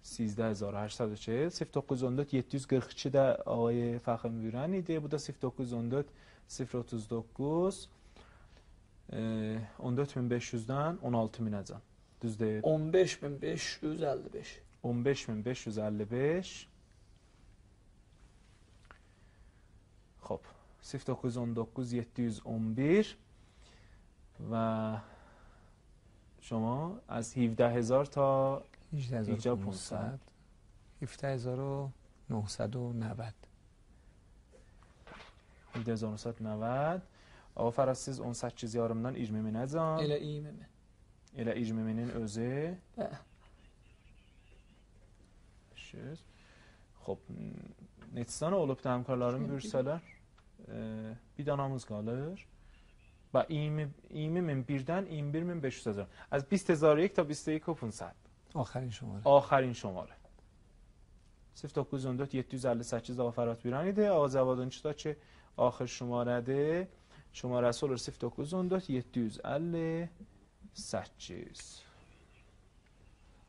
13840. 0914 742 də Ağay Fəxrim buyuran idi. Bu da 0914 039 14500-dən 16000-ə can. Düz deyil. 15555. 15555. خب 0919 711 و شما از 17000 تا 18500. 17990. 10990. Ağa Fərad, siz 18 yarımdan 20000-ə can. Elə 20000. Elə 20000-in özü. Bəli. خب neçə dənə olub həmkarlarım buyursalar? Bir danamız qalır. Və 20001-dən 21500 can. از 20001 تا 21500. آخرین شماره. آخرین شماره. 0914 758 Ağa Fərad buyuran idi. Ağa Cavadın da ki آخر şumarədir. Şumarəsi olur 0914 758.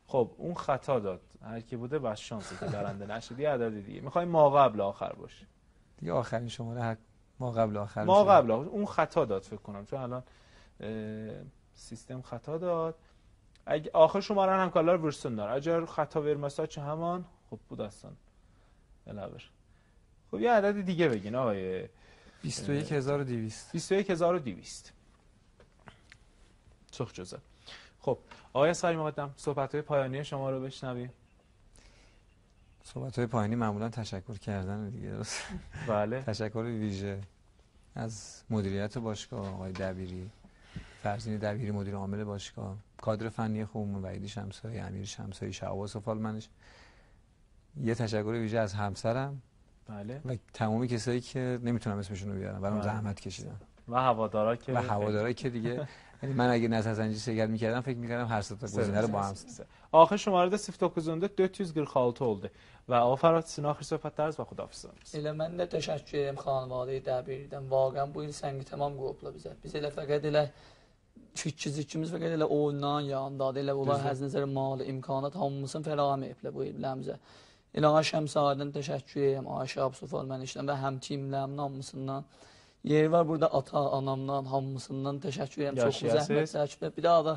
خب اون خطا داد. هر کی بوده بس شانسی که برنده نشد. یه عدد دیگه. می‌خوایم ما قبل آخر باشه. دیگه آخرین شماره ما قبل آخر. ما قبل آخر. اون خطا داد فکر کنم. چون الان سیستم خطا داد. اگه آخر شماره هم کالار ورسونlar. اگر خطا verməsə ki همان خب bu داستان. علاوه. خب یه عدد دیگه بگین آقای 21200. 21200. çox gözəl. خب آقای اسقری مقدم صحبت‌های پایانی شما رو بشنویم. صحبت‌های پایانی معمولا تشکر کردن دیگه درست. بله. تشکر ویژه از مدیریت باشگاه آقای دبیری، فرزین دبیری مدیر عامل باشگاه، کادر فنی خوبمون وحید شمسایی، امیر شمسایی، شعبان سفالمنش. یه تشکر ویژه از همسرم. بله. و تمامی کسایی که نمیتونم اسمشون رو بیارم، برام زحمت کشیدن. و هوادارا که دیگه یعنی من اگه نظرسنجی سگل می‌کردم فکر می‌کردم هر سه تا گزینه رو با هم. Axır şumarada 09'unda 446 oldu və o Fərhad sizin axır söhbətləriniz və xudafizləriniz. Elə mən də təşəkkür edirəm xanvadə Dəbirdən. Vaqən bu il səngi tamam qopla bizə. Biz elə fəqət elə fikir-zikimiz fəqət elə oyundan yandadır. Elə onlar həz nəzər malı, imkanat hamısını fəraəm ediblər bu il biləmizə. Elə Ağa Şəmsayədən təşəkkür edirəm. Ayşə Absufal mən işləm və həm timlərimin hamısından. Yeri var burada ata-anamdan, hamısından təşəkkür edirəm. Çox zəhmət çəkiblər. Bir daha da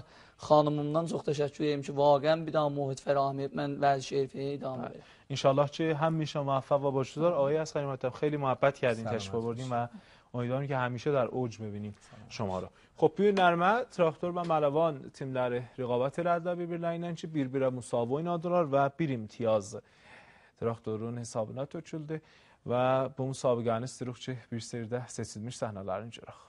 xanımımdan çox təşəkkür edirəm ki, vaqən bir daha muhit fəraəm edib mən vərziş حرفه‌ای ادامه بدم. انشالله که همیشه موفق و باشدار. آقای اصغری مرتب خیلی محبت کردین، تشریف آوردین و امیدوارم که همیشه در اوج ببینیم شما رو. خب bir nərmə Traktor və Mələvan timləri rəqabət elədilər bir-birlərindən ki, bir-birə müsavi oynadılar və bir imtiyaz Traktorun hesabına töküldü və bu müsabiqəni istəyirik ki, bir seridə seçilmiş səhnələrini görək.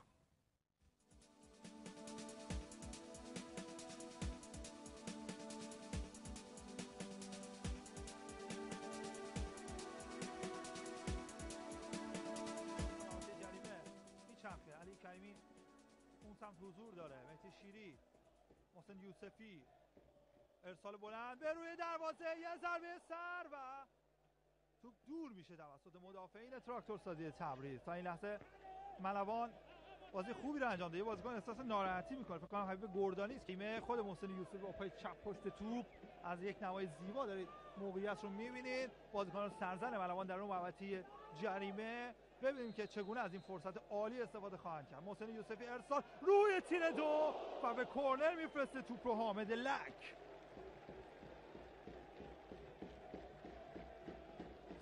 حضور داره مهدی شیری، محسن یوسفی، ارسال بلند به روی دروازه، یه ضربه سر و توپ دور میشه توسط مدافعین تراکتورسازی تبریز. تا این لحظه ملوان بازی خوبی رو انجام داده. بازیکن احساس ناراحتی میکنه، فکر کنم حبیب گردانی است. تیم خود محسن یوسفی با پای چپ پشت توپ از یک نمای زیبا دارید موقعیت رو میبینید. بازیکنان سرزن ملوان در اون محوطه جریمه. ببینیم که چگونه از این فرصت عالی استفاده خواهند کرد. محسن یوسفی ارسال روی تیر دو و به کورنر میفرسته توپ رو حامد لک.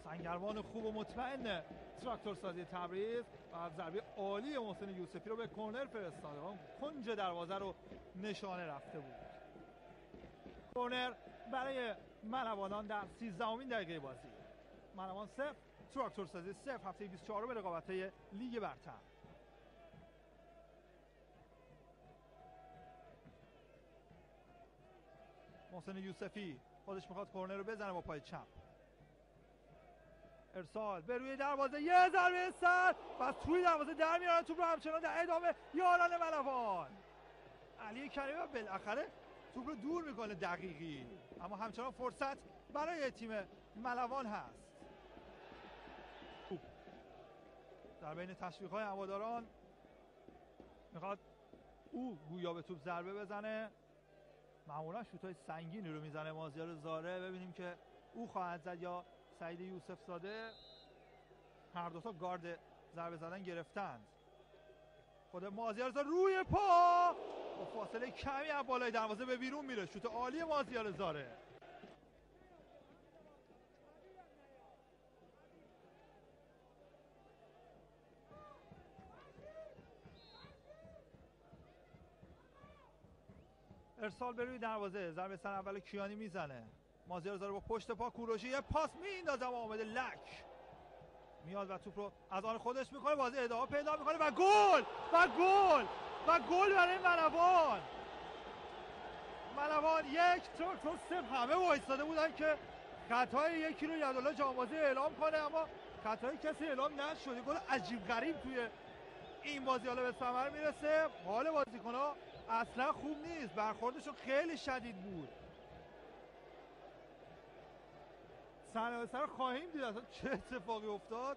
سنگروان خوب و مطمئن تراکتورسازی تبریز و ضربه عالی محسن یوسفی رو به کورنر فرستاد. کنج دروازه رو نشانه رفته بود. کورنر برای ملوانان در 13مین دقیقه بازی. ملوان 0 تراکتورسازی 0 هفته 24 رقابت‌های لیگ برتر. محسن یوسفی خودش میخواد کورنر رو بزنه با پای چپ. ارسال به روی دروازه، یه ضربه سر و توی دروازه در میارن توپ رو همچنان در ادامه یاران ملوان. علی کریمی بالاخره توپ رو دور میکنه دقیقی، اما همچنان فرصت برای تیم ملوان هست. در بین تشویق‌های هواداران میخواد او گویا به توپ ضربه بزنه. معمولا شوت‌های سنگینی رو میزنه مازیار زاره. ببینیم که او خواهد زد یا سعید یوسف زاده. هر دو تا گارد ضربه زدن گرفتند. خود مازیار زاره روی پا با فاصله کمی از بالای دروازه به بیرون میره. شوت عالی مازیار زاره. ارسال به روی دروازه، ضربه سر اول کیانی میزنه. مازیار زاره با پشت پا کوروشی یه پاس میندازه و حامد لک میاد و توپ رو از آن خودش میکنه. بازی ادامه پیدا میکنه و گل و گل و گل برای ملوان. ملوان 1 تراکتور 0. همه وایساده بودن که خطای یکی رو یدالله جانبازی اعلام کنه، اما خطای کسی اعلام نشد. گل عجیب غریب توی این بازی حالا به ثمر میرسه. حال بازیکن‌ها اصلا خوب نیست، برخوردشون خیلی شدید بود. صحنه به سر خواهیم دید اصلا چه اتفاقی افتاد.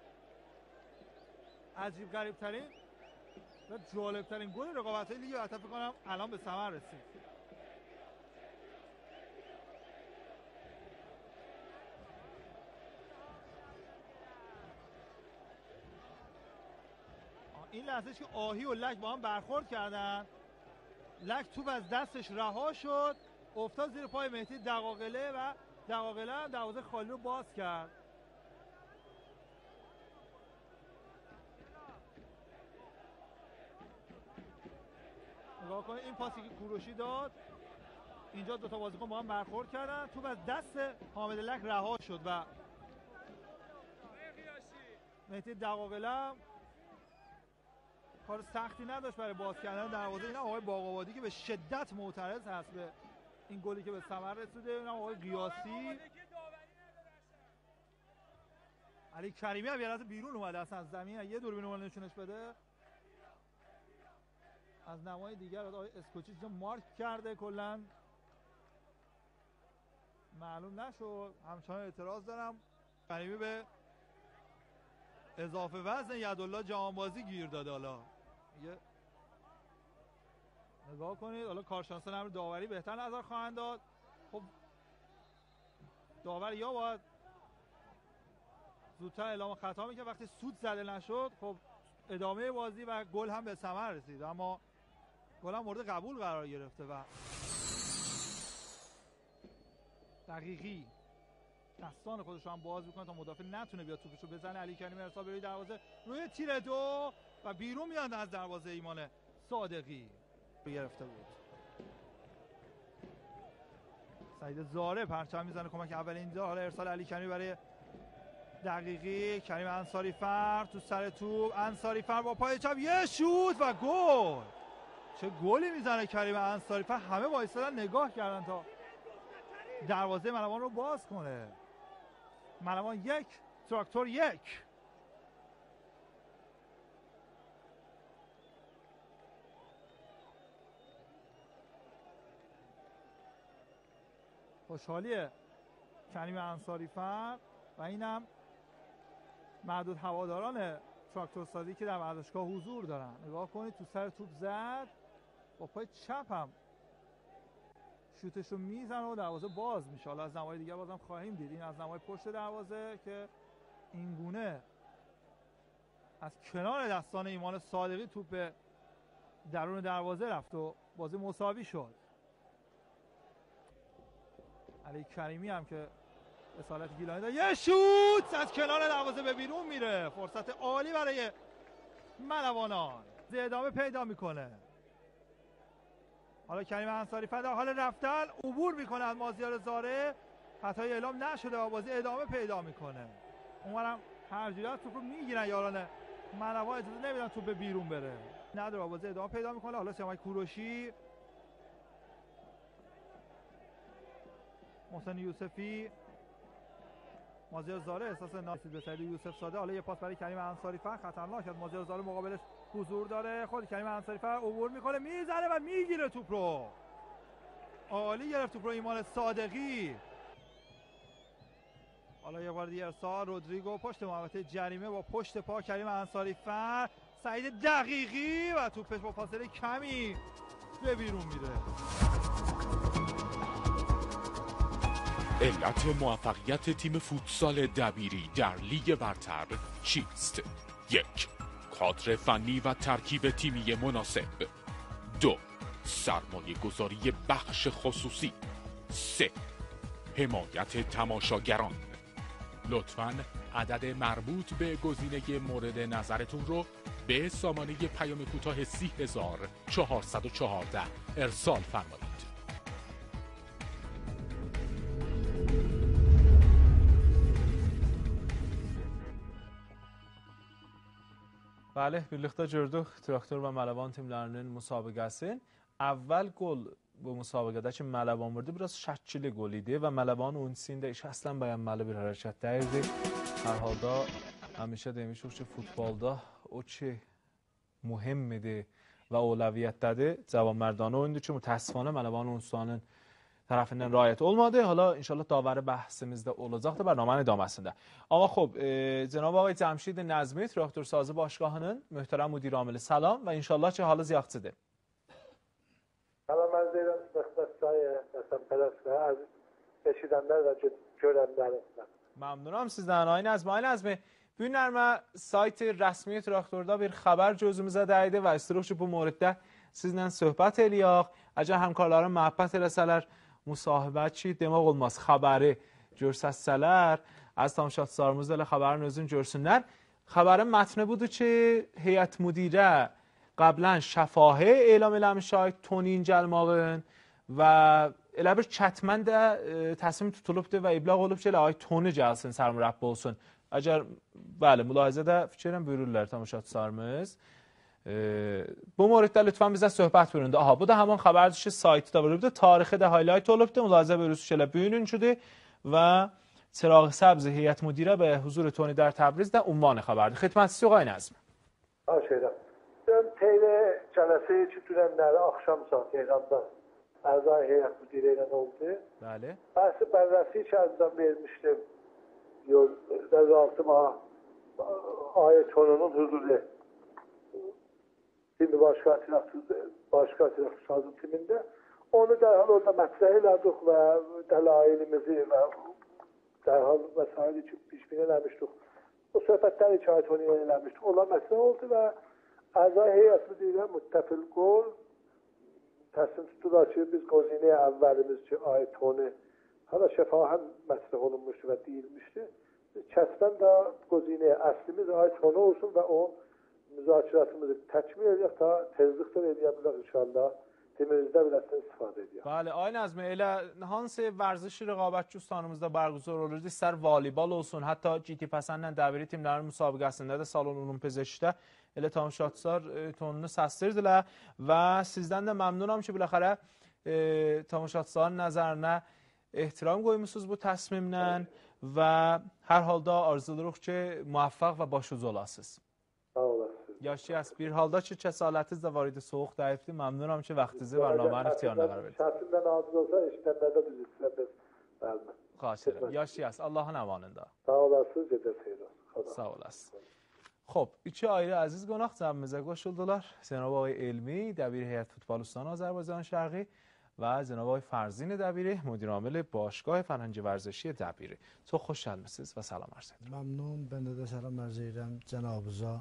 عجیب غریب ترین و جالب ترین گل رقابت‌های لیگ برتر فکر کنم الان به ثمر رسید. این لحظه که آهی و لک با هم برخورد کردن، لک توپ از دستش رها شد، افتاد زیر پای مهدی دقاقله و دقاقله هم دروازه خالی رو باز کرد. نگاه کنید این پاسی که کوروشی داد، اینجا دو تا بازیکن با هم برخورد کردن، توپ از دست حامد لک رها شد و مهدی دقاقله کار سختی نداشت برای باز کردن دروازه. این آقای باغ‌آبادی که به شدت معترض هست به این گلی که به ثمر رسیده. این آقای قیاسی، علی کریمی هم یه لحظه بیرون اومده اصلا از زمین، یه دوربین اومد نشونش بده. از نمای دیگر آقای اسکوچیچ مارک کرده، کلا معلوم نشد. همچنان اعتراض دارم. کریمی به اضافه وزن یدالله جهانبازی گیر داده. حالا یه نگاه کنید، حالا کارشناسان امر داوری بهتر نظر خواهند داد. خب داور یا باید زودتر اعلام خطا می‌کرد وقتی سود زده نشد، خب ادامه بازی و گل هم به ثمر رسید، اما گل هم مورد قبول قرار گرفته و دقیقی دستان خودش رو هم باز میکنه تا مدافع نتونه بیاد توپش رو بزنه. علی کریمی ارسال به روی دروازه، روی تیر دو و بیرون میاد از دروازه ایمان صادقی گرفته بود. سعید زاره پرچم میزنه کمک اولین دار. حالا ارسال علی کریمی برای دقیقی، کریم انصاری فر تو سر توپ، انصاری فر با پای چپ یه شوت و گل. چه گلی میزنه کریم انصاری فر، همه وایسادن نگاه کردن تا دروازه ملوان رو باز کنه. ملوان 1 تراکتور 1. خوشحالیه کریم انصاری فر و اینم معدود هواداران تراکتور سازی که در ورزشگاه حضور دارن. نگاه کنید تو سر توپ زد، با پای چپ هم شوتش رو میزنه و دروازه باز میشه. حالا از نمای دیگه بازم خواهیم دید. این از نمای پشت دروازه که این گونه از کنار دستان ایمان صادقی توپ به درون دروازه رفت و بازی مساوی شد. علی کریمی هم که اصالت گیلانی داره، یه شوت از کنار دروازه به بیرون میره. فرصت عالی برای ملوانان، ادامه پیدا میکنه. حالا کریم انصاری فر در حال رفتن عبور میکنه از مازیار زاره، خطای اعلام نشده و بازی ادامه پیدا میکنه. اونورم هرجوریت توپ رو میگیرن یاران ملوان، اجازه نمیدن توپ به بیرون بره. نداره، بازی ادامه پیدا میکنه. حالا سیامک کوروشی، محسن یوسفی، مازیار زاره احساس نارسید به سعید یوسف زاده. حالا یه پاس برای کریم انصاری فر، خطرناک است. مازیار زاره مقابلش حضور داره. خود کریم انصاری فر عبور میکنه، میزنه و میگیره توپ رو. عالی گرفت توپ رو ایمان صادقی. حالا یه بار دیگه ارسال رودریگو پشت محوطه جریمه با پشت پا کریم انصاری فر، سعید دقیقی و توپش با فاصله کمی به بیرون میره. علت موفقیت تیم فوتسال دبیری در لیگ برتر چیست؟ 1. کادر فنی و ترکیب تیمی مناسب. 2. سرمایه گذاری بخش خصوصی. 3. حمایت تماشاگران. لطفاً عدد مربوط به گزینه مورد نظرتون رو به سامانه پیام کوتاه 30414 ارسال فرمایید. Bəli, birlikdə gördük Traktor və Mələvan timlərinin müsabiqəsi. Əvvəl gol bu müsabiqədə ki Mələvan vurdu, biraz şəkili gol idi və Mələvan oyunçusunda iş əslən bəyənməli bir hərəkətdəydi. Hər halda həmişə demişik ki, futbolda o ki mühimdir və əvvəliyyətdədir. Cavanmərdanə oyundur ki, mütəəssifانه Mələvan oyunçularının tərəfindən riayət olmadı. Hala inşallah davari bəhsimizdə olacaqdır برنامه idaməsində. Amma خب جناب آقای جمشید نظمی تراکتورسازی باشگاهının möhtərəm müdir amili salam və inşallah ki halı yaxşıdır. Salam arz edirəm xidmətçiyə, Həsən Pələsvə, əziz eşidənlər və görənlərimizdən. ممنونم sizdən آقای نظمی. آقای نظمی bu günlərmə sayt rəsmi traktorda bir xəbər gözümüzə dəydi və istirik ki bu moriddə sizlə söhbət eləyək. Əgər həmkarların məhəbbət eləsələr müsahibət ki, demək olmaz, xəbəri görsətsələr, az tamaşaçılarımız da elə xəbərin özünü görsünlər. Xəbərin mətni budur ki, heyət müdirə qəblən şəfahə elam eləmişək Tonin gəlmağın və elə bir kətmən də təsmin tutulubdur və ibləğ olub ki, elə ay Toni gəlsin, sərmürəbbi olsun. Əgər, bəli, mülahizədə fikirən buyururlar tamaşaçılarımız. Bu moriddə lütfən bizə söhbət buyurun. Aha, bu da həman xəbərdir ki, saytda vurubdur, tarixi də highlight olubdur, mülahizə buyurusu ki, elə bugününküdür və Çıraq Səbzi heyət müdirə və huzur Toni در تبریز də ünvanı xəbərdir. Xidmətçisi Ağay Nəzmi. Xahiş edirəm. Teylə cələsi ki, dünənləri axşam saat Tehranda əzai heyət müdiri ilə oldu. Bəli. Bəhsi bərrəsi ki, əzdən vermişdim. Nəzarətıma ayet onunun huzuru. Şimdi başka sazın timində. Onu dərhal orada mətrəh elədik və dəlailimizi və dərhal vəsaili ki, pişmin eləmişdik. O söhbətləri ki, ayet onu eləmişdik. Onlar mətrəh oldu və əzai heyət müdiri müttəfil qol təslim tutdular ki, biz qozinəyə əvvəlimiz ki, ayet onu hələ şəfahən mətrəh olunmuşdu və deyilmişdi. Kəsdən də qozinəyə əslimiz ayet onu olsun və o müzakirətimizi təkmil edək ta tezlikdən edə bilək inşallah. Temizdə biləsiniz istifadə edək. Bəli, ay Nəzmi, elə hansı vərzişi rəqabətçi ustanımızda bərqüsar olurdu? İstər voleybol olsun, hətta GT Pəsənlə dəviri timlərin müsabiqəsində də Salon Olimpiyada elə tamaşaçılar tonunu səsdirdilər və sizdən də məmnunam ki, biləxərə tamaşaçıların nəzərinə ehtiram qoymusunuz bu təsmimlə və hər halda arzulayırıq ki, müvəffəq və başucu olasınız. Sağ olasınız. Yaşlı است. Bir halda ki kəsalətiniz də var idi, soğuq dəyibdi. Məmnunam ki, vaxtınızı bərnamənin ixtiyarına qərar verdiniz. Səsimdən aciz olsa, işlənlərdə biz istəyəmiz. Xahiş edirəm. Yaşlı است. Allahın əmanında. Sağ olasınız, gecə xeyir olsun. Sağ olasınız. Xob, iki ayrı əziz qonaq cəbimizə qoşuldular. Cənab Ağay Elmi, dəbir heyət futbol ustanı Azərbaycan Şərqi və Cənab Ağay Fərzin dəbiri, müdir amil Başgاه فرهنگی ورزشی dəbiri. Çox xoş gəlmisiniz və salam arz edirəm. Məmnun, mən də salam arz edirəm cənabınıza.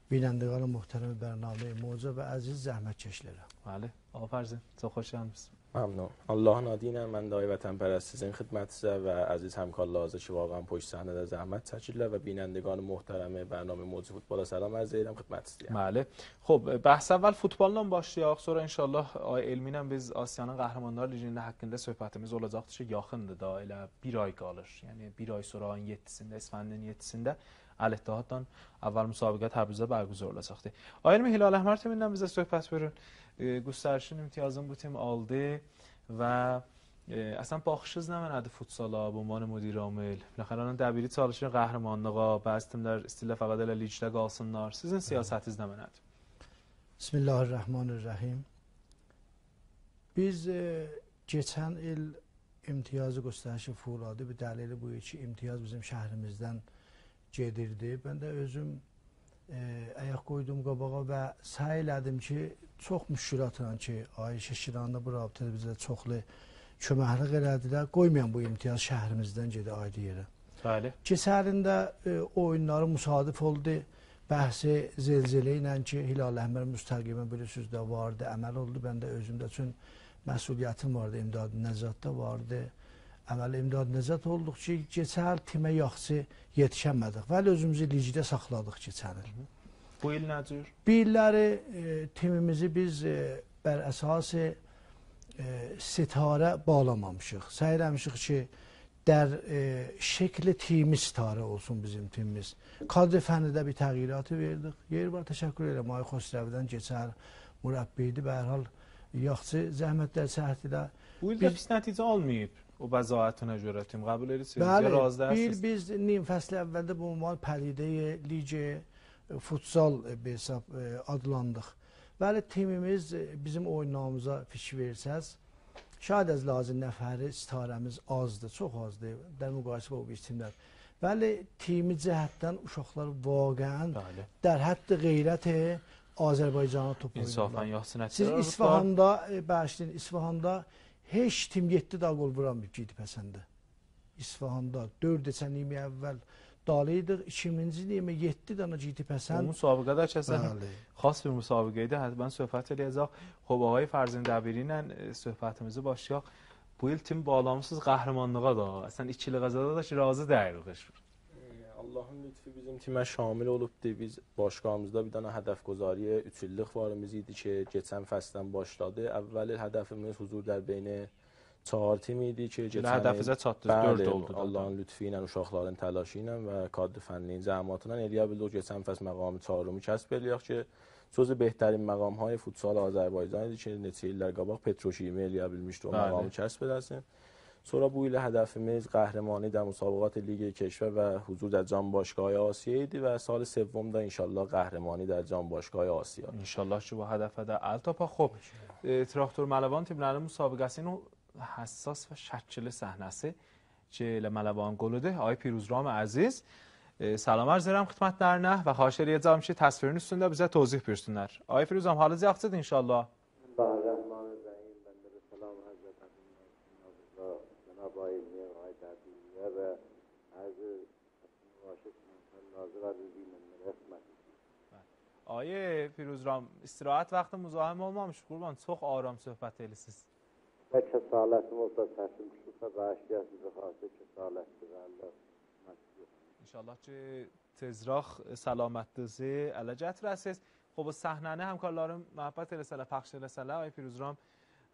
Binəndəqan muhterem bərnamə موجب və əziz zəhmətkeşlərə. Bəli, Ağa Fərzin, çox xoş gəlmisiniz. ممنون. الله نادینه من دایی وطن پرستیزین خدمتیزه و عزیز همکار لازه که واقعا پشت صحنه در زحمت تشکیله و بینندگان محترم برنامه موضوع فوتبال سلام عرض edirəm xidmətizliyəm. Bəli. Xoş, bəhs əvvəl futbolla başlayaq, sonra inşallah ay Elmi ilə biz Asiyanın Qəhrəmanlar Liqində haqqında söhbətimiz olacaqdır ki, yaxındır da, elə bir ay qalır. Yəni bir ay sonra ayın 7-sində, İsfəndin 7-sində Əl-İttihaddan əvvəl müsabiqə Təbrizdə bərqüzar olacaqdır. Ay Elmi, Hilal Əhmər timindən bizə söhbət verin. Göstərişin imtiyazını bu tim aldı və əslən baxışınız nə mənədir futsala, bu عنوان مدیر عامل. Baxıran dəbiri çalışır qəhrəmanlığa, bəzi timlər istəyirlər fəqət elə ligdə qalsınlar. Sizin siyasətiniz nə mənədir? Bismillahirrahmanirrahim. Biz geçən il imtiyazı göstərişi fövqəladə bir dəlili bu ki, imtiyaz bizim şəhrimizdən gedirdi. Mən də özüm ayaq qoydum qabağa və səy elədim ki, çox müşkülatla ki, Ayşə Şiranda bu rabitədə bizə çoxlu köməklik elədilər. Qoymayan bu imtiyaz şəhrimizdən gedir ayrı yerə. Bəli. Keçərində oyunları müsadif oldu. Bəhsi zelzələ ilə ki, Hilal Əhmər müstəqimə bilirsiniz də vardı, əməl oldu. Mən də özümdə üçün məsuliyyətim vardı, İmdad Nəzatda vardı. Əməl İmdad Nəzat olduq ki, keçər timə yaxşı yetişəmədik. Vəli özümüzü ligdə saxladıq keçən il. Bu il nə cür? Bu illəri timimizi biz bər əsası sitarə bağlamamışıq. Səyirəmişik ki, در şekli timi sitarə olsun bizim timimiz. Kadri fənnində bir təğyiratı verdik. Yer var, təşəkkür edirəm. Ay Xosrəvdən keçər mürəbbiydi. Bə hər hal yaxşı zəhmətlər səhətdə. Bu il də pis nəticə almayıb. O bəzayətinə görə tim qəbul edirsiniz. Bəli, biz nim fəsli əvvəldə bu ünvan pəridəyə, lige, futsal hesab adlandıq. Bəli, timimiz bizim oyunlarımıza fikir versəz, şayad az lazım nəfəri sitarəmiz azdır, çox azdır. در müqayisə bu bir timlər. Bəli, timi cəhətdən uşaqlar vaqəən در حد qeyrət Azərbaycana top oynayırlar. İnsafən yaxşı nəticələr. Siz İsfahanda, bəşləyin, İsfahanda heç tim 7 dağ gol vuramıyıb ki, Pəsəndə. İsfahanda 4 deçənliyimi əvvəl dalıydıq. 2000-ci iliyimə 7 dana GT Pəsənd. O müsabiqədə kəsən xas bir müsabiqə idi. Hətta söhbət edəcək. Xob, Ağay Fərzin dəbiri ilə söhbətimizi başlayaq. Bu il tim bağlamısız qəhrəmanlığa da. Əslən ikili qəzada da ki, razı dəyirik. Allah'ın lütfu bizim timə şamil olubdur. Biz başqamızda bir dana hədəfgüzariyə 3 illik varımız idi ki, geçən fəsdən başladı. Əvvəl hədəfimiz huzur der beyni 4 tim idi ki, hədəfizə çatdınız, 4 oldu. Allah'ın lütfu ilə, uşaqların təlaşı ilə və kadr fənliyin zəhmatla eləyə bildik. Geçən fəs məqamı 4-ümü kəsb eləyək ki, sözü بهترین مقام‌های فوتسال آذربایجان idi ki, neçə illər qabaq Petroşimi eləyə bilmişdi o məqamı kəsb edəsin. sonra bu ile هدفimiz قهرمانی در مسابقات لیگ کشور و حضور در جام باشگاه‌های آسیایی دی و سال سوم دا انشالله قهرمانی در جام باشگاه آسیا. انشالله شو با هدف ده التاپا. خب تراکتور ملوان تیملر مسابقه اینو حساس و شچل صحنه چه ملوان گلوده آقای پیروزرام عزیز سلام عرض ederim xidmətlərinə və xahiş edəcəm ki, təsvirin üstündə bizə tozih versinlər. Ay Firuzam, halınız yaxşıdır inşallah. Bismillahirrahmanirrahim. Ben de selam Hazreti Hazretleri Cenab-ı Ali'ye ve Ayet'e ve Hazreti Müvaşık Nazır Aziz'in Ay Firuzram, istirahət vaxtı müzahim olmamış. Qurban, çox aram söhbət edirsiniz. Ve kesalətim olsa səsim çıxsa bağışlayaq bizi xatir kesalətdir. Allah İnşallah ki tezraq salamətlinizi ələ gətirəsiniz. Xub səhnəni həmkarlarım məhəbbət eləsələ, pəxş eləsələ, Ay Firuzram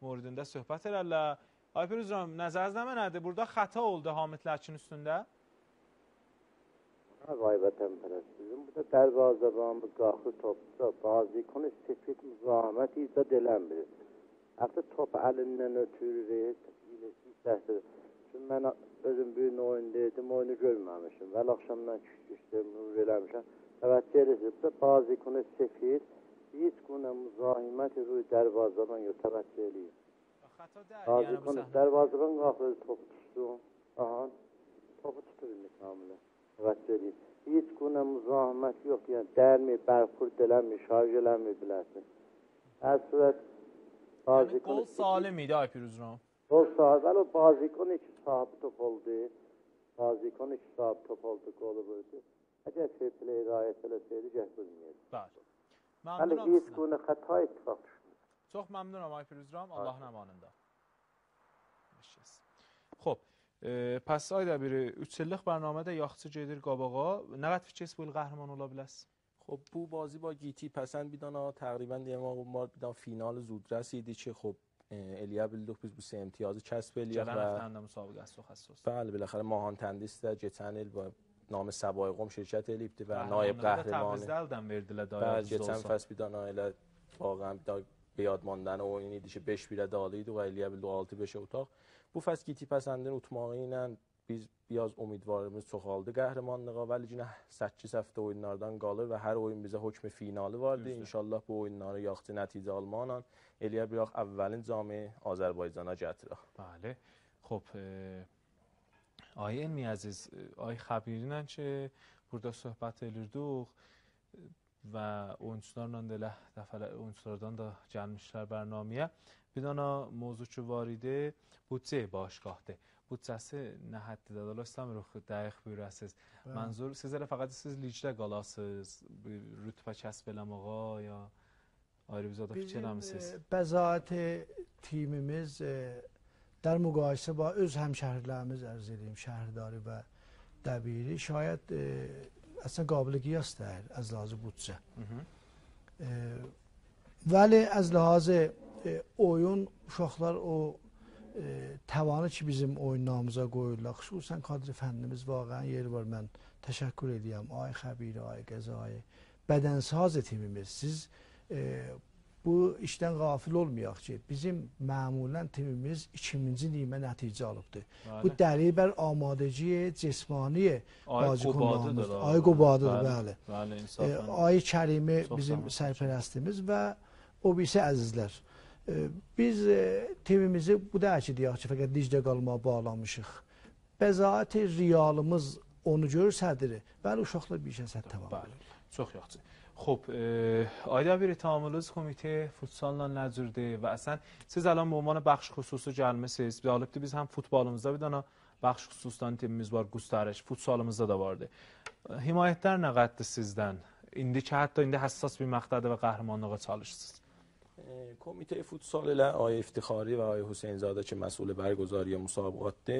moridində söhbət elələr. Ay Firuzram, nəzərinizdə nədir? Burada xəta oldu Hamidləkin üstündə. Qaybətən pərəstizim. Bu da dərvazəbanımız qalxır topda. Bazı konu sefid müzahimət icad eləmir. Hətta top əlindən ötürür, iləsiz. Çünki mən özüm bir oyundaydım, oyunu görməmişim. Vəl axşamdan düşdüm, nur eləmişəm. Təvəccüh edirsiniz, bazı konu sefid, hiç konu müzahimət ruy dərvazaban yox, təvəccüh edeyim. Bazı konu dərvazaban qalxır, topu tutsun. Aha, topu tuturur kamilə. Təvəccüh edeyim. Hiç konu müzahimət yox, yəni dərmi, bərxurd eləmir, şarj eləmir biləsin. Hər surət Yəni qol salim idi Ay Firuzram. Qol sahibi, vəli o bazikon iki sahibi top oldu. Bazikon iki sahibi top oldu, qolu vurdu. Əgər fair-play riayət eləsəydi, gətirməyəcək. Bəli. Vəli heç qonu xəta ittifaq düşmür. Çox məmnunam Ay Firuzram, Allahın əmanında. Xob, pəs ayda biri 3 illik bərnamədə yaxşı gedir qabağa. Nə qədər fikirsiz bu il qəhrəman ola bilərsiniz؟ خب بو بازی با گیتی پسند بیدانا تقریبا دیگه ما بیدان فینال زود رسیدی که خب الیا بلدوک biz bu سه امتیازı کسب الیا بله بالاخره ماهان تندیس در جتن با نام سبای قم شرکت الیپتی و نایب قهرمان بله جتن فس بیدانا اله واقعا به یاد ماندن و اینی دیشه beş bire dağılıydı و الیا بلدو 6 5 otaq bu fəs giti pəsəndin utmağı ilə biz biraz umidvarımız çoxaldı qəhrəmanlığa vəli günə 8 həftə oyunlardan qalır və hər oyun bizə hökm finalı vardı. İnşallah bu oyunları yaxşı nəticə almaqla eləyə bilək əvvəlin cami Azərbaycana gətirək. Bəli. Xoş. Ay Elmi əziz, ay xəbirinlə ki, burada söhbət edirdik və oyunçularla da elə dəfələ oyunçulardan da gəlmişlər bərnaməyə. Bir dana mövzu ki var idi, büdcə başqahdır. Büdcəsi nə həddidə də istəmirik dəqiq buyurasınız. Mənzur sizlərə fəqət siz ligdə qalasınız, rütbə kəsb eləməyə ya ayrı bizə də fikir eləmisiniz? Bəzayət timimiz در مقایسه با öz həmşəhərlərimiz ərz edeyim, şəhərdari və dəbiri şayət əslən qabiliq qiyasdır az lazım büdcə. Vəli az lazım oyun uşaqlar o tavanı ki bizim oyunlarımıza qoyurlar. Xüsusən kadri fənnimiz vaqəən yeri var. Mən təşəkkür edirəm. Ay Xəbiri, ay Qəzai, bədənsaz timimiz. Siz bu işdən qafil olmayaq ki, bizim məmulən timimiz 2-ci limə nəticə alıbdır. Bu dəlil bər amadəci cismani bazikunlarımız. Ay Qubadıdır, bəli. Ay Kərimi bizim sərpərəstimiz və o birisi əzizlər. Biz timimizi bu da ki, deyək ki, fəqət dicdə qalmağa bağlamışıq. Bəzayət riyalımız onu görsədir, bəli, uşaqlar bir şey sətə var. Çox yaxşı. Xoş, ayda bir tamamınız komitə futsalla nə cürdür və əsən siz ələn bu ünvana bəxş xüsusu gəlmisiniz. Bizalıbdır, biz həm futbolumuzda bir dana bəxş xüsusdan timimiz var, Qustariş, futsalımızda da vardı. Himayətlər nə qəddir sizdən? İndi ki, hətta indi həssas bir məqdədə və qəhrəmanlığa çalışırsınız. کمیته فوتسال ilə آقای افتخاری و آقای حسین زاده که مسئول برگزاری مسابقات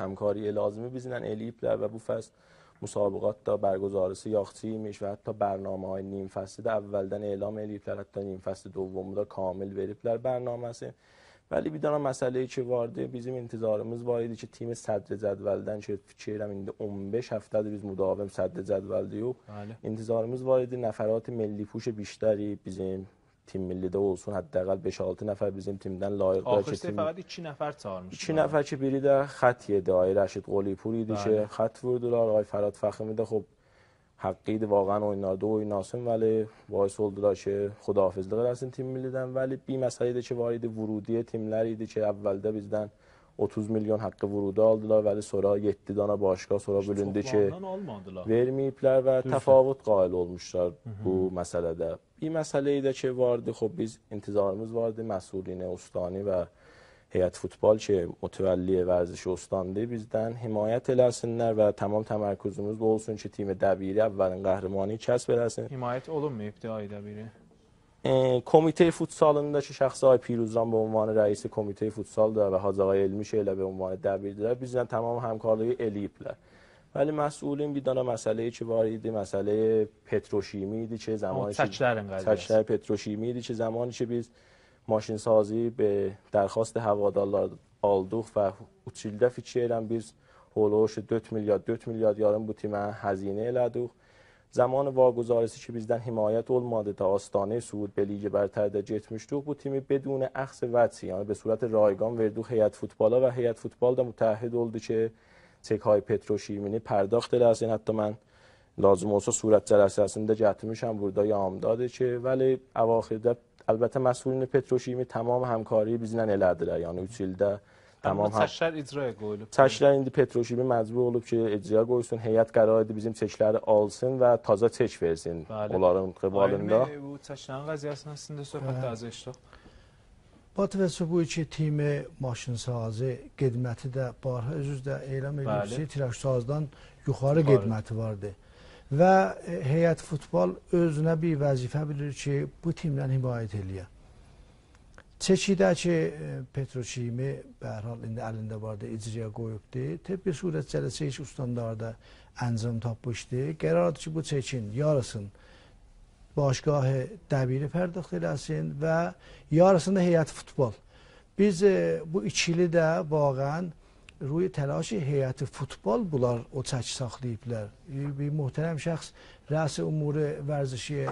همکاری لازمی bizlə eləyiblər və bu fəs مسابقات da برگزarısı yaxçıymış və hətta bərnaməهای نیم فصلی də əvvəldən elam eləyiblər, hətta نیم فصل دومu da kamil veriblər bərnaməsi. Vəli bir dana məsələyi ki vardı, bizim intizarımız var idi ki tim sədr cədvəldən ki fikirəm indi 15 həftədir biz müdavim sədr cədvəldəyik. İntizarımız var idi nəfərat milli puş بیشتری bizim تیم millidə olsun, hətta 5-6 nəfər bizim timdən layiqdir ki, Axırda faqat 2 nəfər çağırmışlar. 2 nəfər ki, biri də xət yedi, ay Rəşid Qolipur idi ki, xət vurdular, ay Fərad Fəximi də xب حقی idi واقعا oynardı, oynasın, ولی باعث oldular ki, xudahafizlik eləsin tim millidən, ولی bir məsələ idi ki, var idi, vurudiyyə timlər idi ki, əvvəldə bizdən 30 milyon haqqı vurudu aldılar, ولی sonra 7 dana başqa sonra bölündü ki, verməyiblər və təfavüt qail olmuşlar bu məsələdə. Bir məsələ idi ki, vardı, xب biz intizarımız vardı, məsulin ustani və heyət futbol ki, mütəvəlli vərzişi ustandı, bizdən himayət eləsinlər və tamam təmərküzümüz olsun ki, tim dəbiri əvvəlin qəhrəmanı kəsb eləsin. Himayət olunmayıbdı ay dəbiri? Komitə futsalındakı şəxsi ay Piruzan به عنوان rəisi komitə futsaldır və Hacı Ağay Elmişə ilə به عنوان dəbirdirlər. Bizlə tamam həmkarlığı eləyiblər. Vəli məsulun bir dana məsələyi ki, var idi, məsələ petroşimi idi ki, zamanı çəklər petroşimi idi ki, zamanı ki, biz ماشینسازی به درخواست هوادارlar aldıq və 3 ildə fikir edirəm biz هولوش 4 milyard yarım bu timə həzinə elədik. Zaman varguzarisi ki bizdən himayət olmadı ta آستانه صعود به لیگ برتر getmişdik. Bu timi بدون اخذ وضعی yani به صورت رایگان verdik heyət futbola və heyət futbol da mütəhhid oldu ki çekهای پتروشیمینی پرداخت eləsin. Hətta mən lazım olsa surət cəlsəsində gətirmişəm burada yamdadır ki, ولی اواخرdə البته مسئولین پتروشیمی تمام همکاری bizlə elədilər. Yəni 3 ildə tamam çəklər icraya qoyulub. Çəklər indi petroşimi məcbur olub ki, icraya qoysun. Heyət qərar etdi bizim çəkləri alsın və taza çək versin onların qəbalında. Bu çəklərin qəziyyəsindən sizin də söhbət dazışdıq. Batı bu iki timi maşınsazı qidməti də barha özüzdə eyləm edir ki, tirajsazdan yuxarı qidməti vardı. Və heyət futbol özünə bir vəzifə bilir ki, bu timdən himayət eləyə. Çəkidəki petroşimi bərhal indi əlində vardı, icraya qoyubdur. Bir surət cələsə iş ustandarda əncam tapmışdı. Qərardır ki, bu çəkin yarısın başqahı dəbiri pərdaxt eləsin və yarısında heyət futbol. Biz bu ikili də vaqən روی تلاش هیئت فوتبال bunlar o çəki saxlayıblar. Bir möhtərəm şəxs rəis umur vərzişi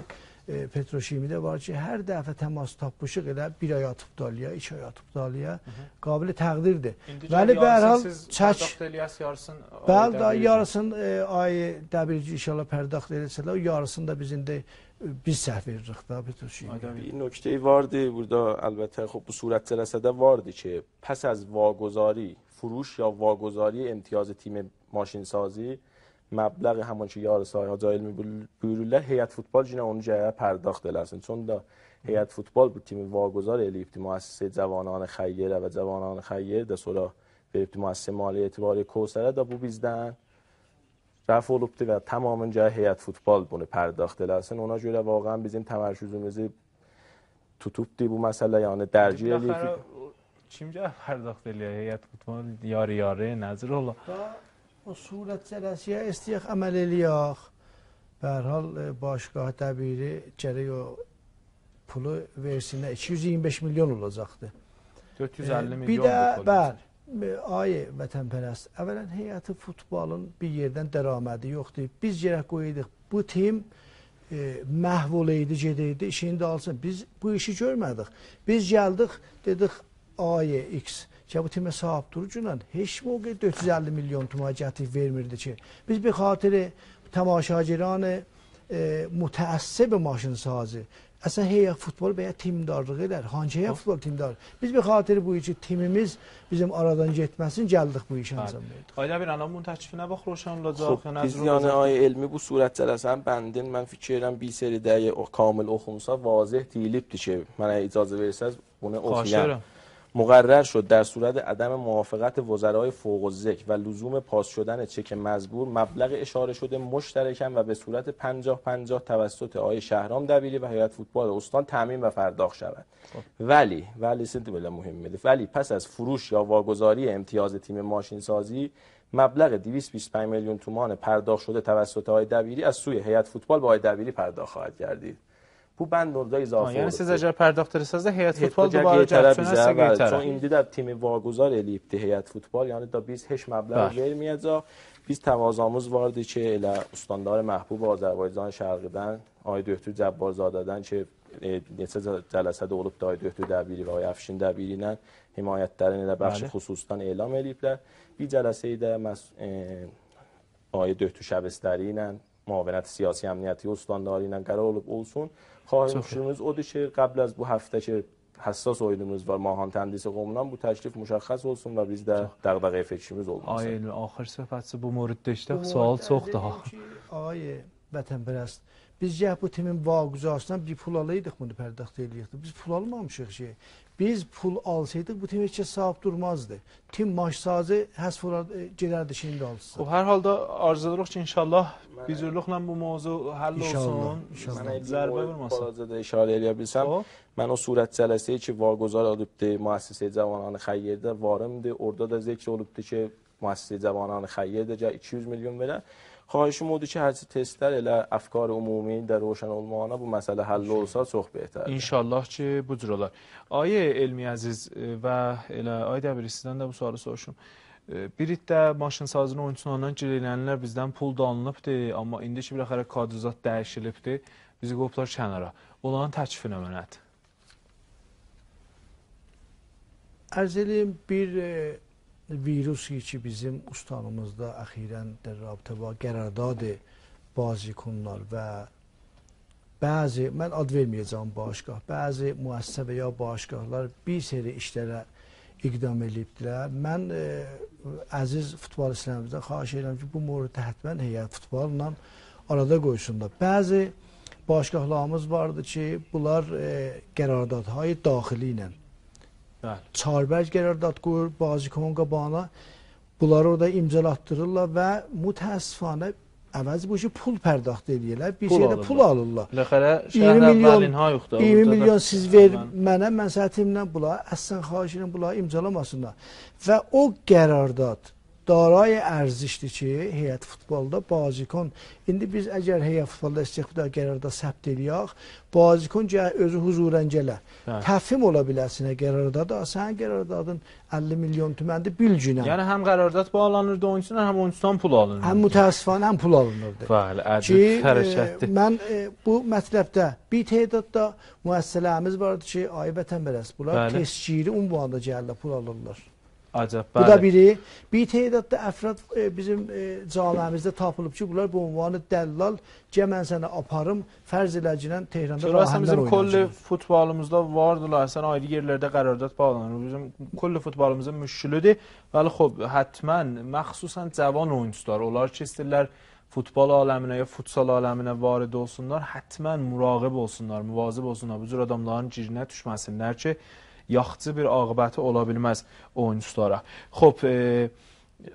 petroşimidə var ki, hər dəfə təmas tapmışıq elə bir ay atıp dalıya, 2 ay atıp dalıya qabili təqdirdir. Vəli bərhal çək bəli yarısın ay dəbirci inşallah pərdaxt eləsələr, yarısını da bizim də biz səhv veririk da petroşimidə. Bir nöqtəyi vardı burada, əlbəttə xب bu surət cəlsədə vardı ki, pəs az واگذاری فروش یا واگذاری امتیاز تیم ماشینسازی مبلغ همون که یار سایه جایل میبرولر هیئت فوتبال جنه اون جایه پرداخت eləsin. چون da هیئت فوتبال bu timi واگذار eləyibdi müəssisə cavananı xəyyərə və cavananı xəyyər də sonra veribdi müəssisə maliyyə etibarı Kosərə da bu bizdən rəf olubdu və tamamən cəhə heyət futbol bunu pərdaxt eləsin. Ona görə واقعا bizim təmərküzümüzü tutubdu bu məsələ, yəni dərci eləyibdi. Kimcə pərdaxt eləyək heyət futbol yarı-yarı nəzir ola? O surət cələsiyə istəyək əməl eləyək. Bərhal başqah dəbiri gərək o pulu versinlər. 225 milyon olacaqdı. 450 milyon bir də, bəli, ay vətənpərəst, əvvələn heyəti futbolun bir yerdən dəramədi yoxdur. Biz gərək qoyuyduk, bu tim məhv olaydı, gedəydi, işini də alsın. Biz bu işi görmədik. Biz gəldik, dedik, Ay X ki bu timə sahib durucunan heç موقع 450 milyon tuma gətirib vermirdi ki. Biz bir xatirə tamaşaciranı mütəəssib maşınsazı əslən heyət futbol və ya timdarlıq edər. Hangi heyət futbol timdar? Biz bir xatirə bu iki timimiz bizim aradan getməsin, gəldik bu işi anzam verdik. Ayda bir anam bunun təklifinə bax roşan olacaq. Biz yəni ay elmi bu surət cələsən bəndin mən fikir edirəm bir seridə kamil oxunsa vazih deyilibdir ki, mənə icazə versəz bunu oxuyam. مقرر شد در صورت عدم موافقت وزرای فوق الذکر و لزوم پاس شدن چک مزبور مبلغ اشاره شده مشترکاً و به صورت 50-50 توسط آقای شهرام دبیری و هیئت فوتبال استان تامین و پرداخت شود. ولی مهمه ولی پس از فروش یا واگذاری امتیاز تیم ماشینسازی مبلغ 225 میلیون تومان پرداخت شده توسط آقای دبیری از سوی هیئت فوتبال به آقای دبیری پرداخت خواهد گردید. bu bənd orada izafə olub. Yəni siz əgər pərdəxtirirsiniz də heyət futbol Heyət dubara bizə gətirsinəsə qeytərə. Çون indi də timi varguzar eləyibdi heyət futbol. Yəni da biz heç məbləğ verməyəcək. Biz təvazamız vardı ki, elə Ustandar Məhbub Azərbaycan Şərqidən, Ay Döktür Cəbbarzadədən ki, neçə cələsədə olub da Ay Döktür Dəbiri və Ay Əfşin Dəbiri ilə himayətlərin elə bəxşi xüsusdan elan eləyiblər. Bir cələsəyi də Ay Döktür Şəbistəri ilə, Müavinət Siyasi Əmniyyəti Ustandarı ilə qərar olub olsun. Xahişimiz odur ki, qəbl az bu həftə ki, həssas oyunumuz var Mahan Təndisi qovumundan, bu təklif müşəxəs olsun və bizdə dəğdəğəyə fikrimiz olmasın. Ay Elmi, axır söhbətçi bu moriddə işdə sual çox daha. Ay vətənpərəst, biz gəh bu timin vaquzasından bir pul alaydıq bunu pərdəxt eləyirdik. Biz pul almamışıq ki. Biz pul alsaydıq bu tim heç sahib durmazdı. Tim maçsazı həsf olar gedərdi şimdi alsın. Hər halda arzulayırıq ki, inşallah bizurluqla bu mövzu həll olsun. Mənə zərbə vurmasın. Balacada işarə eləyə bilsəm, mən o surət cələsəyi ki, vaquzar olubdu, müəssisə Cavananı Xəyyirdə varımdı. Orada da zikr olubdu ki, müəssisə Cavananı Xəyyirdə 200 milyon verə. Xahişim odur ki, hərçi testlər elə əfkar ümumi də roşan olmağına bu məsələ həll olsa çox betərdir. İnşallah ki, bu cür olar. Ayə Elmi Əziz və elə Ay Dəbiri sizdən də bu sualı soruşum. Bir iddə maşınsazının oyunçularından girələnlər bizdən pul da alınıbdı, amma indi ki, bir xərə kadrozat dəyişilibdi, bizi qoplar kənara. Onların təklifi nə mənədir? Ərz eləyim, bir virus ki, bizim ustanımızda əxirən də rabitə var, qərardadı bazikunlar və bəzi, mən ad verməyəcəm başqah, bəzi müəssisə və ya başqahlar bir seri işlərə iqdam edibdilər. Mən əziz futbolistlərimizdən xahiş edirəm ki, bu mövzuda həttəmən heyət futbolla arada qoysunlar. Bəzi başqahlarımız vardı ki, bunlar qərardatları daxili ilə çarbərc qərardat qoyur bazikonun qabağına, bunları orada imzalatdırırlar və mütəəssifanə əvəzi bu işi pul pərdaxt edirlər, bir şeydə pul alırlar. 20 milyon siz ver mənə, mən sətimlə bunlar, əslən xahiş edirəm bunları imzalamasınlar. Və o qərardat daray ərzişdir ki, heyət futbolda bazikon, indi biz əgər heyət futbolda istəyək qərarda səbt eləyək, bazikon özü huzurən gələ. Təfhim ola biləsinə qərarda, sənin qərardadın 50 milyon tüməndir bilginə. Yəni həm qərardat bağlanırdı oyuncudan, həm oyuncudan pul alınırdı. Həm mütəəssifanə həm pul alınırdı. Bəli, ədib hərəkətdir. Mən bu mətləbdə bir tədadda müəssisələrimiz vardı ki, ay vətənpərəst, bunlar tescili unvanda gəlirlər, pul alırlar. Acab, bu da biri. Bir tədadda əfrad bizim camiəmizdə tapılıb ki, bunlar bu unvanı dəllal, mən sənə aparım, fərz eləcilən Tehranda rahəndən bizim kolli futbolumuzda vardılar, sən ayrı yerlərdə qərardat bağlanır. Bizim kolli futbolumuzun müşkülüdür. Bəli, xob, hətmən, məxsusən cavan oyuncular, onlar ki, istəyirlər futbol aləminə ya futsal aləminə varid olsunlar, hətmən muraqib olsunlar, müvazib olsunlar, bu cür adamların cirinə düşməsinlər ki, yaxçı bir aqibəti ola bilməz oyunculara. Xob,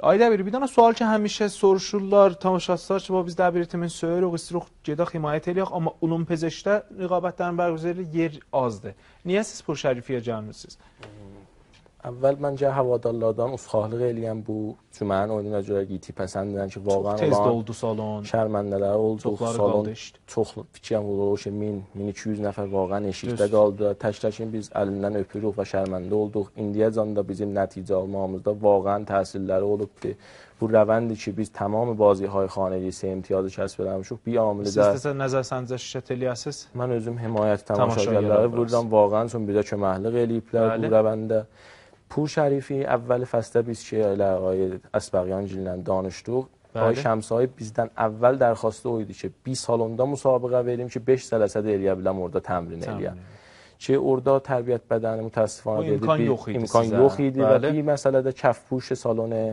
Ay Dəbiri, bir dənə sual ki, həmişə soruşurlar, tamaşaçılar ki, biz Dəbiri timin söyürük, istəyirik, gedək himayət eləyək, amma Ulumpezəşdə rəqabətlərin bərqüzəri yer azdır. Niyə siz Purşərifiyə gəlmirsiniz? Əvvəl məncə havadarlardan usxahlıq eləyən bu cümənin oyununa görə qiti pəsəndilən ki, vaqan tez doldu salon. Şərməndələr oldu, salon çox fikrəm vurur ki, 1000-1200 nəfər vaqan eşikdə qaldı. Təkləkin biz əlindən öpürük və şərməndə olduq. İndiyəcən də bizim nəticə almamızda vaqan təsirləri olubdur. Bu rəvəndir ki, biz tamamı bazihay xanəli imtiyazı kəsb eləmişik. Bir amili də... Siz də nəzər səncə şişət eləyəsiz? Mən özüm himayət tamaşagarları buradan vaqan üçün bizə köməklik eləyiblər bu rəvəndə. Purşərifi əvvəli fəsdə biz ki, elə Əsbəqyan gillə danışdıq. Ay Şəmsayı bizdən əvvəl dərxastı o idi ki, bir salonda müsabiqə verim ki, 5 cələsədə eləyə biləm orada təmrin eləyəm. Ki, orada tərbiyyət bədəni mütəəssifana dedi, imkan yox idi və bir məsələdə kəfpuş salonu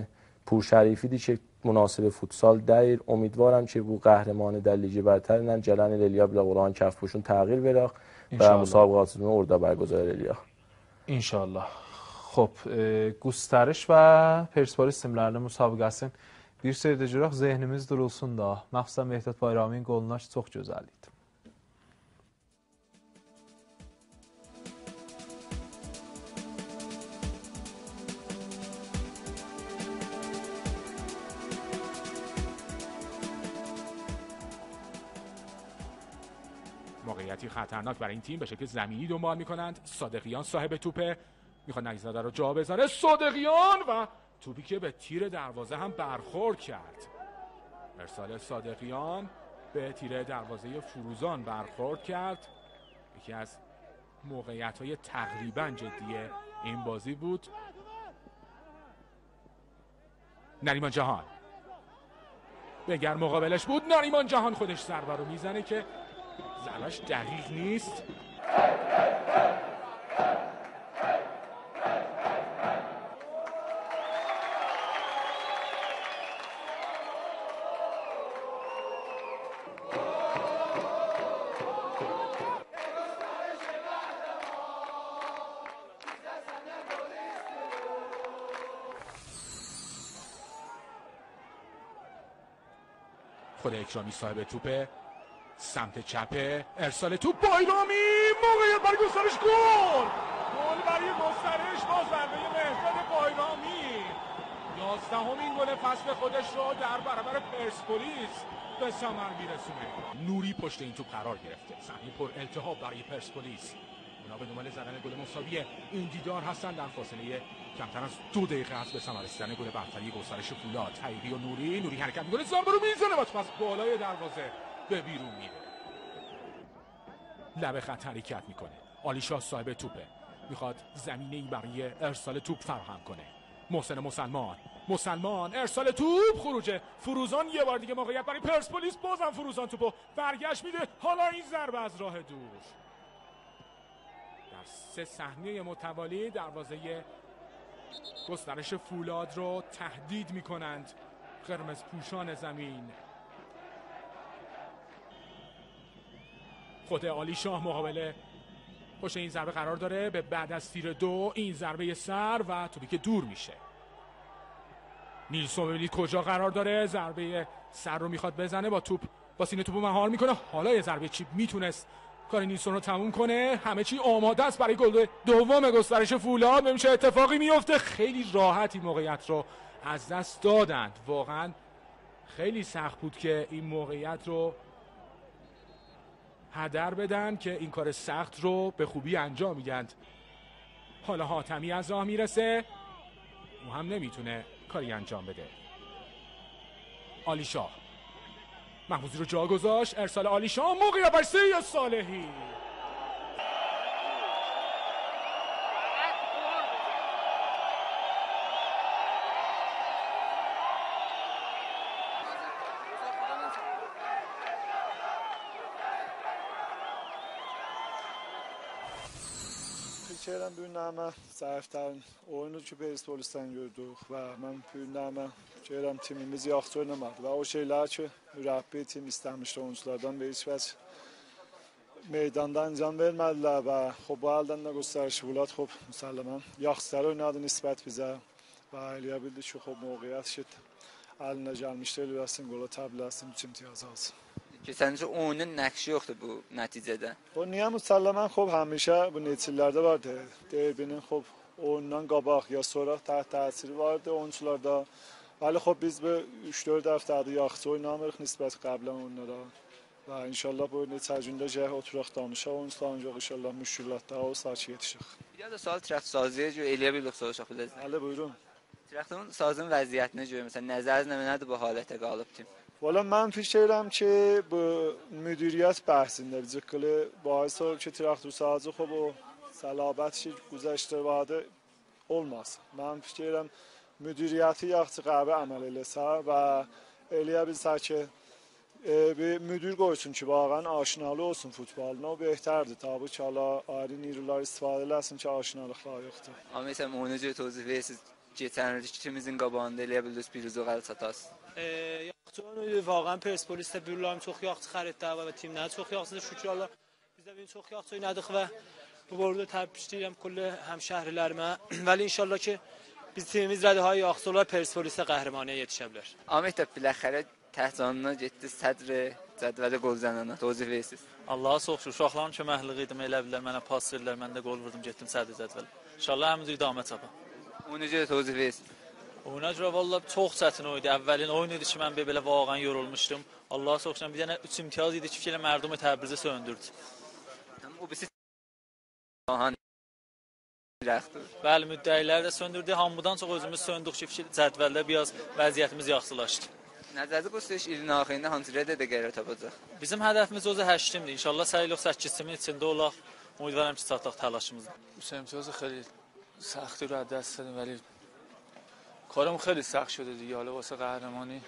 Purşərifidir ki, münasib futsal deyil. Umidvarım ki, bu qəhrəmanı dəllici bərtər ilə gələn il eləyə bilək olan kəfpuşun təğyir verək və müsabiqəsini orada bərqərar eləyək. İnşallah. Xob, Qustariş və Persepolis timlərinin müsabiqəsinin bir seyirdə görək, zehnimiz durulsun da. Məxsusən Mehdət Bayramın qoluna çox gözəl idi. موقعیتی خطرناک برای این تیم به شکل زمینی دنبال میکنند. صادقیان صاحب توپه، میخواد نگیزاده رو جا بزنه. صادقیان و توپی که به تیر دروازه هم برخورد کرد. ارسال صادقیان به تیر دروازه فروزان برخورد کرد. یکی از موقعیت‌های تقریبا جدی این بازی بود. نریمان جهان بگر مقابلش بود. نریمان جهان خودش ضربه رو میزنه که ضربش دقیق نیست. خود اکرامی صاحب توپه، سمت چپه، ارسال توپ بایرامی، موقعیت برای گسترش، گل برای گسترش با ضربه مهرداد بایرامی. 11مین گل فصل خودش رو در برابر پرسپولیس به ثمر میرسونه. نوری پشت این توپ قرار گرفته. صحنه پر التهاب برای پرسپولیس. اونا به دنبال زدن گل مساوی این دیدار هستن در فاصله کمتر از 2 دقیقه از به ثمر رسیدن گل برتری گسترش فولاد. حقیقی و نوری حرکت میکنه، ضربه رو میزنه و توپ از بالای دروازه به بیرون میره. لبه خط حرکت میکنه. عالیشاه صاحب توپه، میخواد زمینه‌ای برای ارسال توپ فراهم کنه. محسن مسلمان ارسال توپ، خروج فروزان. یه بار دیگه موقعیت برای پرسپولیس، بازم فروزان توپو برگشت میده. حالا این ضربه از راه دور در 3 صحنه متوالی دروازه گسترش فولاد رو تهدید میکنند قرمز پوشان زمین. خود عالیشاه مقابله پشت این ضربه قرار داره. به بعد از تیر 2 این ضربه سر و توپی که دور میشه. نیلسون ببینید کجا قرار داره، ضربه سر رو میخواد بزنه، با توپ با سینه توپو مهار میکنه. حالا یه ضربه چیپ میتونست کار نیلسون رو تموم کنه. همه چی آماده است برای گل دوم گسترش فولاد. ببین چه اتفاقی میفته. خیلی راحت این موقعیت رو از دست دادند. واقعا خیلی سخت بود که این موقعیت رو هدر بدن که این کار سخت رو به خوبی انجام میدن. حالا حاتمی از راه میرسه، او هم نمیتونه کاری انجام بده. عالیشاه محفوظی رو جا گذاشت. ارسال عالیشاه، موقعیت برای سید صالحی. Keçirəm bugünləmə zəiflərin oyunu ki Persepolisdən gördük və mən bugünləmə görürəm timimiz yaxşı oynamadı və o şeylər ki mürəbbi tim istəmişdi oyunculardan bir heç vəc meydanda ancan vermədilər və bu əldən də göstəriş Fulad müsəlləmən yaxşılar oynadı nisbət bizə və eləyə bildi ki موقعیت şit əlinə gəlmişdi eləsin qola təbliğləsin 3 imtiyaz alsın. Ki səncə oyunun nəqşi yoxdur bu nəticədə? O niyə müsəlləmən həmişə bu neçillərdə vardı. Derbinin oyundan qabaq ya sonra təsiri vardı oyuncularda. Vəli biz bu 3-4 həftədir yaxşı oynamırıq nisbət qəblən oyunlara. Və inşallah bu neçə gündə oturaq danışaq oyuncularla inşallah müşkilətlər o sakit yetişik. Bir də sual Traxt sazıya görə eləyə bildik soruşaq biləcək. Bəli, buyurun. Traxtın sazın vəziyyətinə görə məsələn nəzərinizdə nədir bu halətə qalıb tim? Valla mən fikirəm ki bu müdiriyyət bəhsində bir cıqqılı bahis olub ki Traxtır sazı o səlabət ki güzəştə vadı olmaz. Mən fikirəm müdiriyyəti yaxşı qəbə əməl eləsə və eləyə bilsə ki bir müdür qoysun ki واقعا aşinalı olsun futboluna o bəhterdir. Tabii ki hala ayrı nirular istifadə eləsin ki aşinalıq layiqdir. Amma məsələn onu necə tozif versiniz? Geçən il ikimizin qabağında eləyə bildiniz piruzu qəl çatasınız. Yaxşı واقعا پرسپولیس بürlərim çox yaxşı xəritdə və timlər çox yaxşıdır şükürlər. Biz də bunu çox yaxşı oynadıq və bu borda təbrik edirəm kulli həmşəhrilərimə. Vəli inşallah ki biz timimiz rədəhay yaxşı olar Perspolisə qəhrəmaniyyə yetişə bilər. Ahmet də biləxərə təhcanına getdi sədr cədvələ qol zənənə tozif versiniz. Allah'a çox şükür. Uşaqların köməkliyi idi, elə bilər mənə pas verdilər, mən də qol vurdum, getdim sədr cədvələ. İnşallah həmin idamə çapa. O necə tozif versiniz? Oyuna görə valla çox çətin oydu. Əvvəlin oyun idi ki mən belə vaqan yorulmuşdum. Allah'a çox şükür bir dənə 3 imtiyaz idi ki, elə mərdumi Təbrizə söndürdü. o birisi Ahan Bəli, müddəilər də söndürdü. Hamıdan çox özümüz söndük ki, cədvəldə biraz vəziyyətimiz yaxşılaşdı. Nəzərdə göstəriş ilin axırında hansı rədə də qərar tapacaq? Bizim hədəfimiz özü 8-imdir. İnşallah sayılıq 8-imin içində olaq. Ümidvaram ki, çatdıq təlaşımızda. امتیاز خیلی سختی رو از دست دادیم ولی کارم خیلی سخت شده دیگه. حالا واسه قهرمانی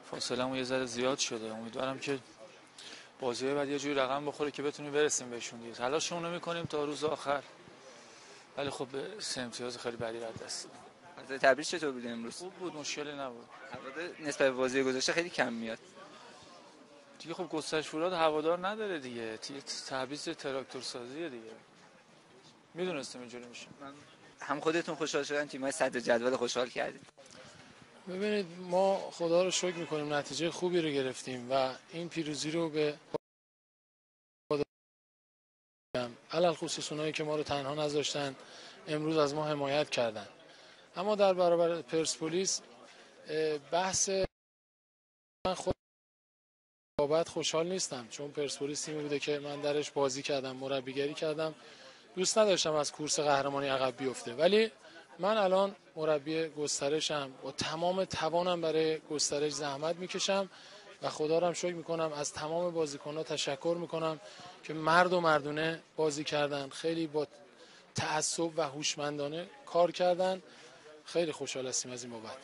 فاصله‌مون یه ذره زیاد شده. امیدوارم که بازی‌های بعد یه جوری رقم بخوره که بتونیم برسیم بهشون دیگه. تلاشمون رو می‌کنیم تا روز آخر. ولی خب 3 امتیاز خیلی بدی رو از دست دادیم. تبریز چطور بود امروز؟ خوب بود، مشکلی نبود. هوادار نسبت به بازی گذشته خیلی کم میاد. دیگه خب گسترش فولاد هوادار نداره دیگه. تبریز تراکتور سازیه دیگه. میدونستم اینجوری میشه. هم خودتون خوشحال شدن، تیم‌های صدر جدول خوشحال کردید. ببینید ما خدا رو شکر میکنیم نتیجه خوبی رو گرفتیم و این پیروزی رو به علل خصوص اونایی که ما رو تنها نذاشتن امروز از ما حمایت کردن. اما در برابر پرسپولیس بحث من خود بابت خوشحال نیستم، چون پرسپولیس تیمی بوده که من درش بازی کردم، مربیگری کردم، دوست نداشتم از کورس قهرمانی عقب بیفته. ولی من الان مربی گسترشم، با تمام توانم برای گسترش زحمت میکشم و خدا رو هم شکر میکنم. از تمام بازیکن‌ها تشکر میکنم که مرد و مردونه بازی کردن، خیلی با تعصب و هوشمندانه کار کردن. خیلی خوشحال هستیم از این بابت.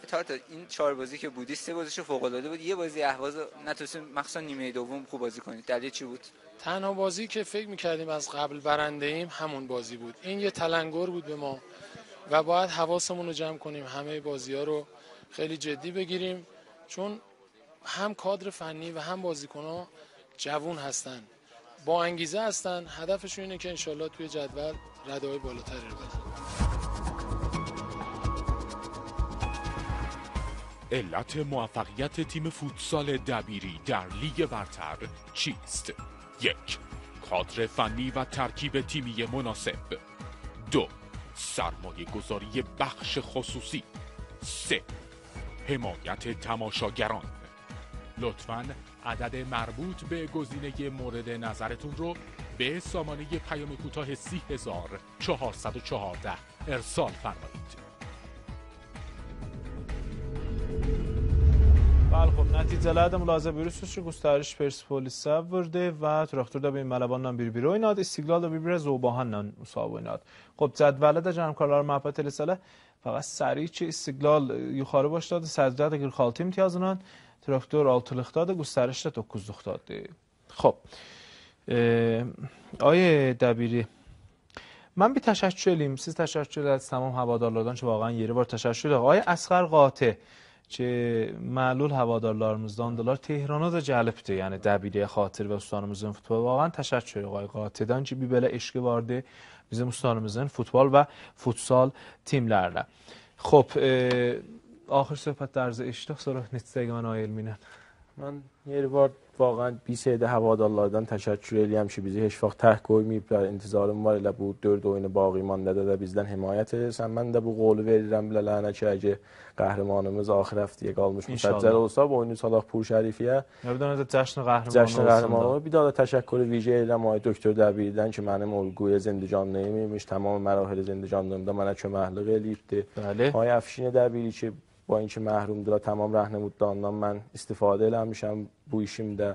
تا این 4 بازی که بودی 3 بازیش فوق‌العاده بود، یه بازی اهواز نتونستیم مخصوصا نیمه دوم خوب بازی کنید. دلیل چی بود؟ تنها بازی که فکر میکردیم از قبل برنده ایم همون بازی بود. این یه تلنگر بود به ما و باید حواسمون رو جمع کنیم، همه بازی‌ها رو خیلی جدی بگیریم، چون هم کادر فنی و هم بازیکن‌ها جوون هستن، با انگیزه هستن. هدفشون اینه که انشالله توی جدول رده‌های بالاتری رو بزنن. علت موفقیت تیم فوتسال دبیری در لیگ برتر چیست؟ 1. کادر فنی و ترکیب تیمی مناسب. 2. سرمایه گذاری بخش خصوصی. 3. حمایت تماشاگران. لطفاً عدد مربوط به گزینه مورد نظرتون رو به سامانه پیام کوتاه 30414 ارسال فرمایید. Bəli, xop, nəticələr də mülahizə buyurursunuz ki, göstəriş Persepolis-ə vurdu və Traktor da Mələbanla bir-biri oynadı, İstiqlal da bir-birə Zobahanla müsabaqə oynadı. Xop, cədvələ də cənabkarlar məhəbbət eləsələr, fəqət səri ki, İstiqlal yuxarı başladı, sədrdə də 46 imtiyazla, Traktor 6-lıqdadır, göstəriş də 9-luqdadır. Xop, آیه دبیری من bir təşəkkür edeyim. Siz təşəkkür edərsiniz tamam havadarlardan ki, vaqan yeri var təşəkkür edək. Ay Əsqər Qati ki, məlul havadarlarımızdandırlar. Tehrana da gəlibdir, yəni Dəbiriyə xatir və ustanımızın futbol. Vaqan təşəkkür edək Ay Qatidən ki, bir belə eşqi vardı bizim ustanımızın futbol və futsal timlərlə. Xop, axır söhbətlərinizi eşitdik, sonra neçə dəqiqə mən Ay Elmi ilə. من یه بار واقعا 20 عده هوادارlardan təşəkkür eləyəm ki, bizi heç vaxt tək qoymayıblar. İntizarım var elə bu 4 oyunu bağı imanda da bizdən himayət edirsən. Mən də bu qolu verirəm bilələrə ki, əgər qəhrəmanımız axir həftəyə qalmış müsəccəl olsa, bu oyunu salaq Pur Şərifiyə. Bir dənə də cəşn qəhrəmanı olsun. Bir daha da təşəkkür vijə edirəm Ay Doktor Dəbiridən ki, mənim ulquya zindicanlığım imiş, tamam mərahil zindicanlığımda mənə köməklik eləyibdi. Ay Əfşin Dəbiri ki, با اینکه محرومدار تمام راهنمودانdan من استفاده eləmişəm bu işimdə.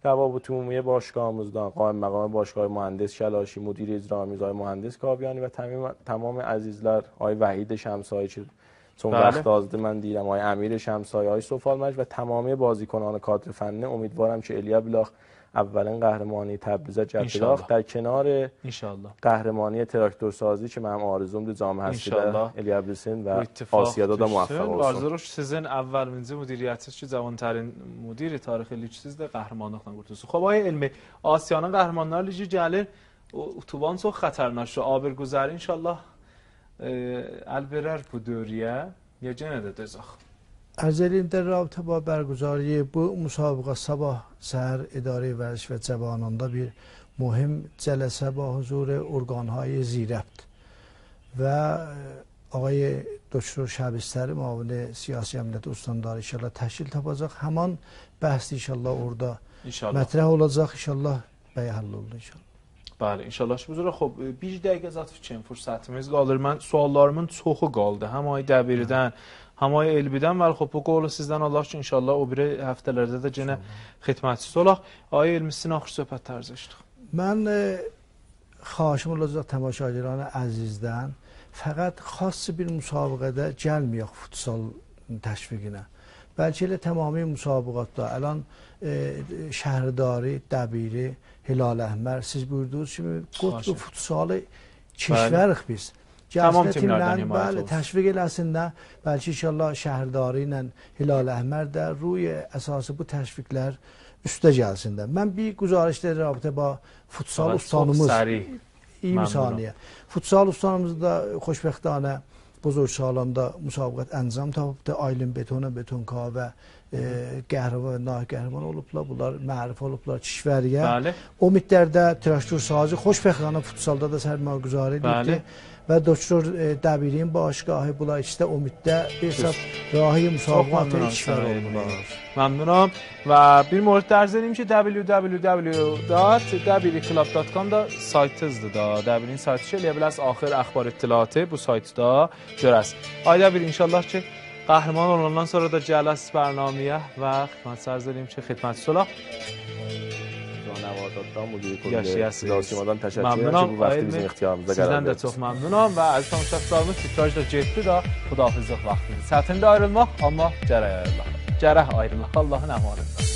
روابط عمومی باشگاهımızdan قائم مقام باشگاه مهندس شلاشی، مدیر اجرایی آقای مهندس کاویانی و تمام عزیزlar آقای وحید شمسایی که چون وقت دازده من دیدم، آقای امیر شمسایی، آقای سفالمج و تمامی بازیکنان کادر فنی. امیدوارم که الیا بلاخ اولین قهرمانی تبریز جدبلاخ در کنار قهرمانی تراکتور سازی که من آرزومdur cami həsədə eləyə bilsin və Asiyada da muvaffaq olsun. Arzuruş sizin əvvəlinci müdiriyyətiniz ki, cavantarin müdiri tarixi liksiz də qəhrəmanlıqla qurtulsun. Xop, Ay Elmi, Asiyanın qəhrəmanlar ligi gəlir, اتوبان çox xətərnaşdır. Abirguzari inşallah əl verər bu dövrəyə. Ya yenə də dözək. Ərzəliyim در رابطه با برگزاری bu مسابقه sabah səhər İdarə Vərdiş və Cavananda bir mühim cələsə با حضور ارگانهای زیربط və آقای دکتر شبستری معاون siyasi əmniyyət ustandları inşallah təşkil tapacaq. Həman bəhs inşallah orada mətrəh olacaq. İnşallah və həll oldu inşallah. Bəli, inşallah buzura. Xoş, bir dəqiqə zat üçün fürsətimiz qalır. Mən suallarımın çoxu qaldı. Həm ay Dəbirdən, həm ay Elbidən və xoş bu qolu sizdən Allah üçün inşallah o biri həftələrdə də yenə xidmətçisi olaq. Ay Elmi sizin axır söhbətlərinizi eşitdik. Mən xahişim olacaq tamaşaçılarına əzizdən fəqət xas bir müsabiqədə gəlməyək futsal təşviqinə. Bəlkə elə tamami müsabiqatda əlan Şəhrdari, Dəbiri, Hilal Əhmər siz buyurduğunuz kimi qutlu futsalı keşvərik biz. Tamam timlərdən himayət olsun. Təşviq eləsinlər. Bəlkə inşallah Şəhrdari ilə Hilal Əhmər də ruy əsası bu təşviqlər üstə gəlsinlər. Mən bir güzarişdə rabitə ba futsal ustanımız iyi misaliyə. Futsal ustanımız da xoşbəxtانه buzurg salanda müsabiqət əncam tapıbdı. Aylin Betona, Betonka və qəhrəman, naqəhraman olublar. Bunlar mərif olublar kişvəriyə. O müddətdə traktör sazı xoşbəxtانه futsalda da sərmayəgüzarı edibdi. Və doktor Dəbirin başqahı bunlar ikisi də o müddət bir saat rahi müsabiqatı kişvər oldular. Məmnunam və bir mövrid dərz edeyim ki www.dabiriclub.com da saytınızdır da. Dəbirin saytı ki, eləyə bilərsiniz axır əxbar ittilatı bu saytda görəsiniz. Ay Dəbir, inşallah ki, qəhrəman olandan sonra da gələsiniz bərnaməyə və xidmət sərz edeyim ki, xidmətçisi olaq. Yaşayasınız. Məmnunam. Sizdən də çox məmnunam və əziz tamaşaçılarımız titrajda getdi da xudahafizlik vaxtında. Çətindir ayrılmaq, amma gərək ayrılmaq. Gərək ayrılmaq. Allahın əmanətidir.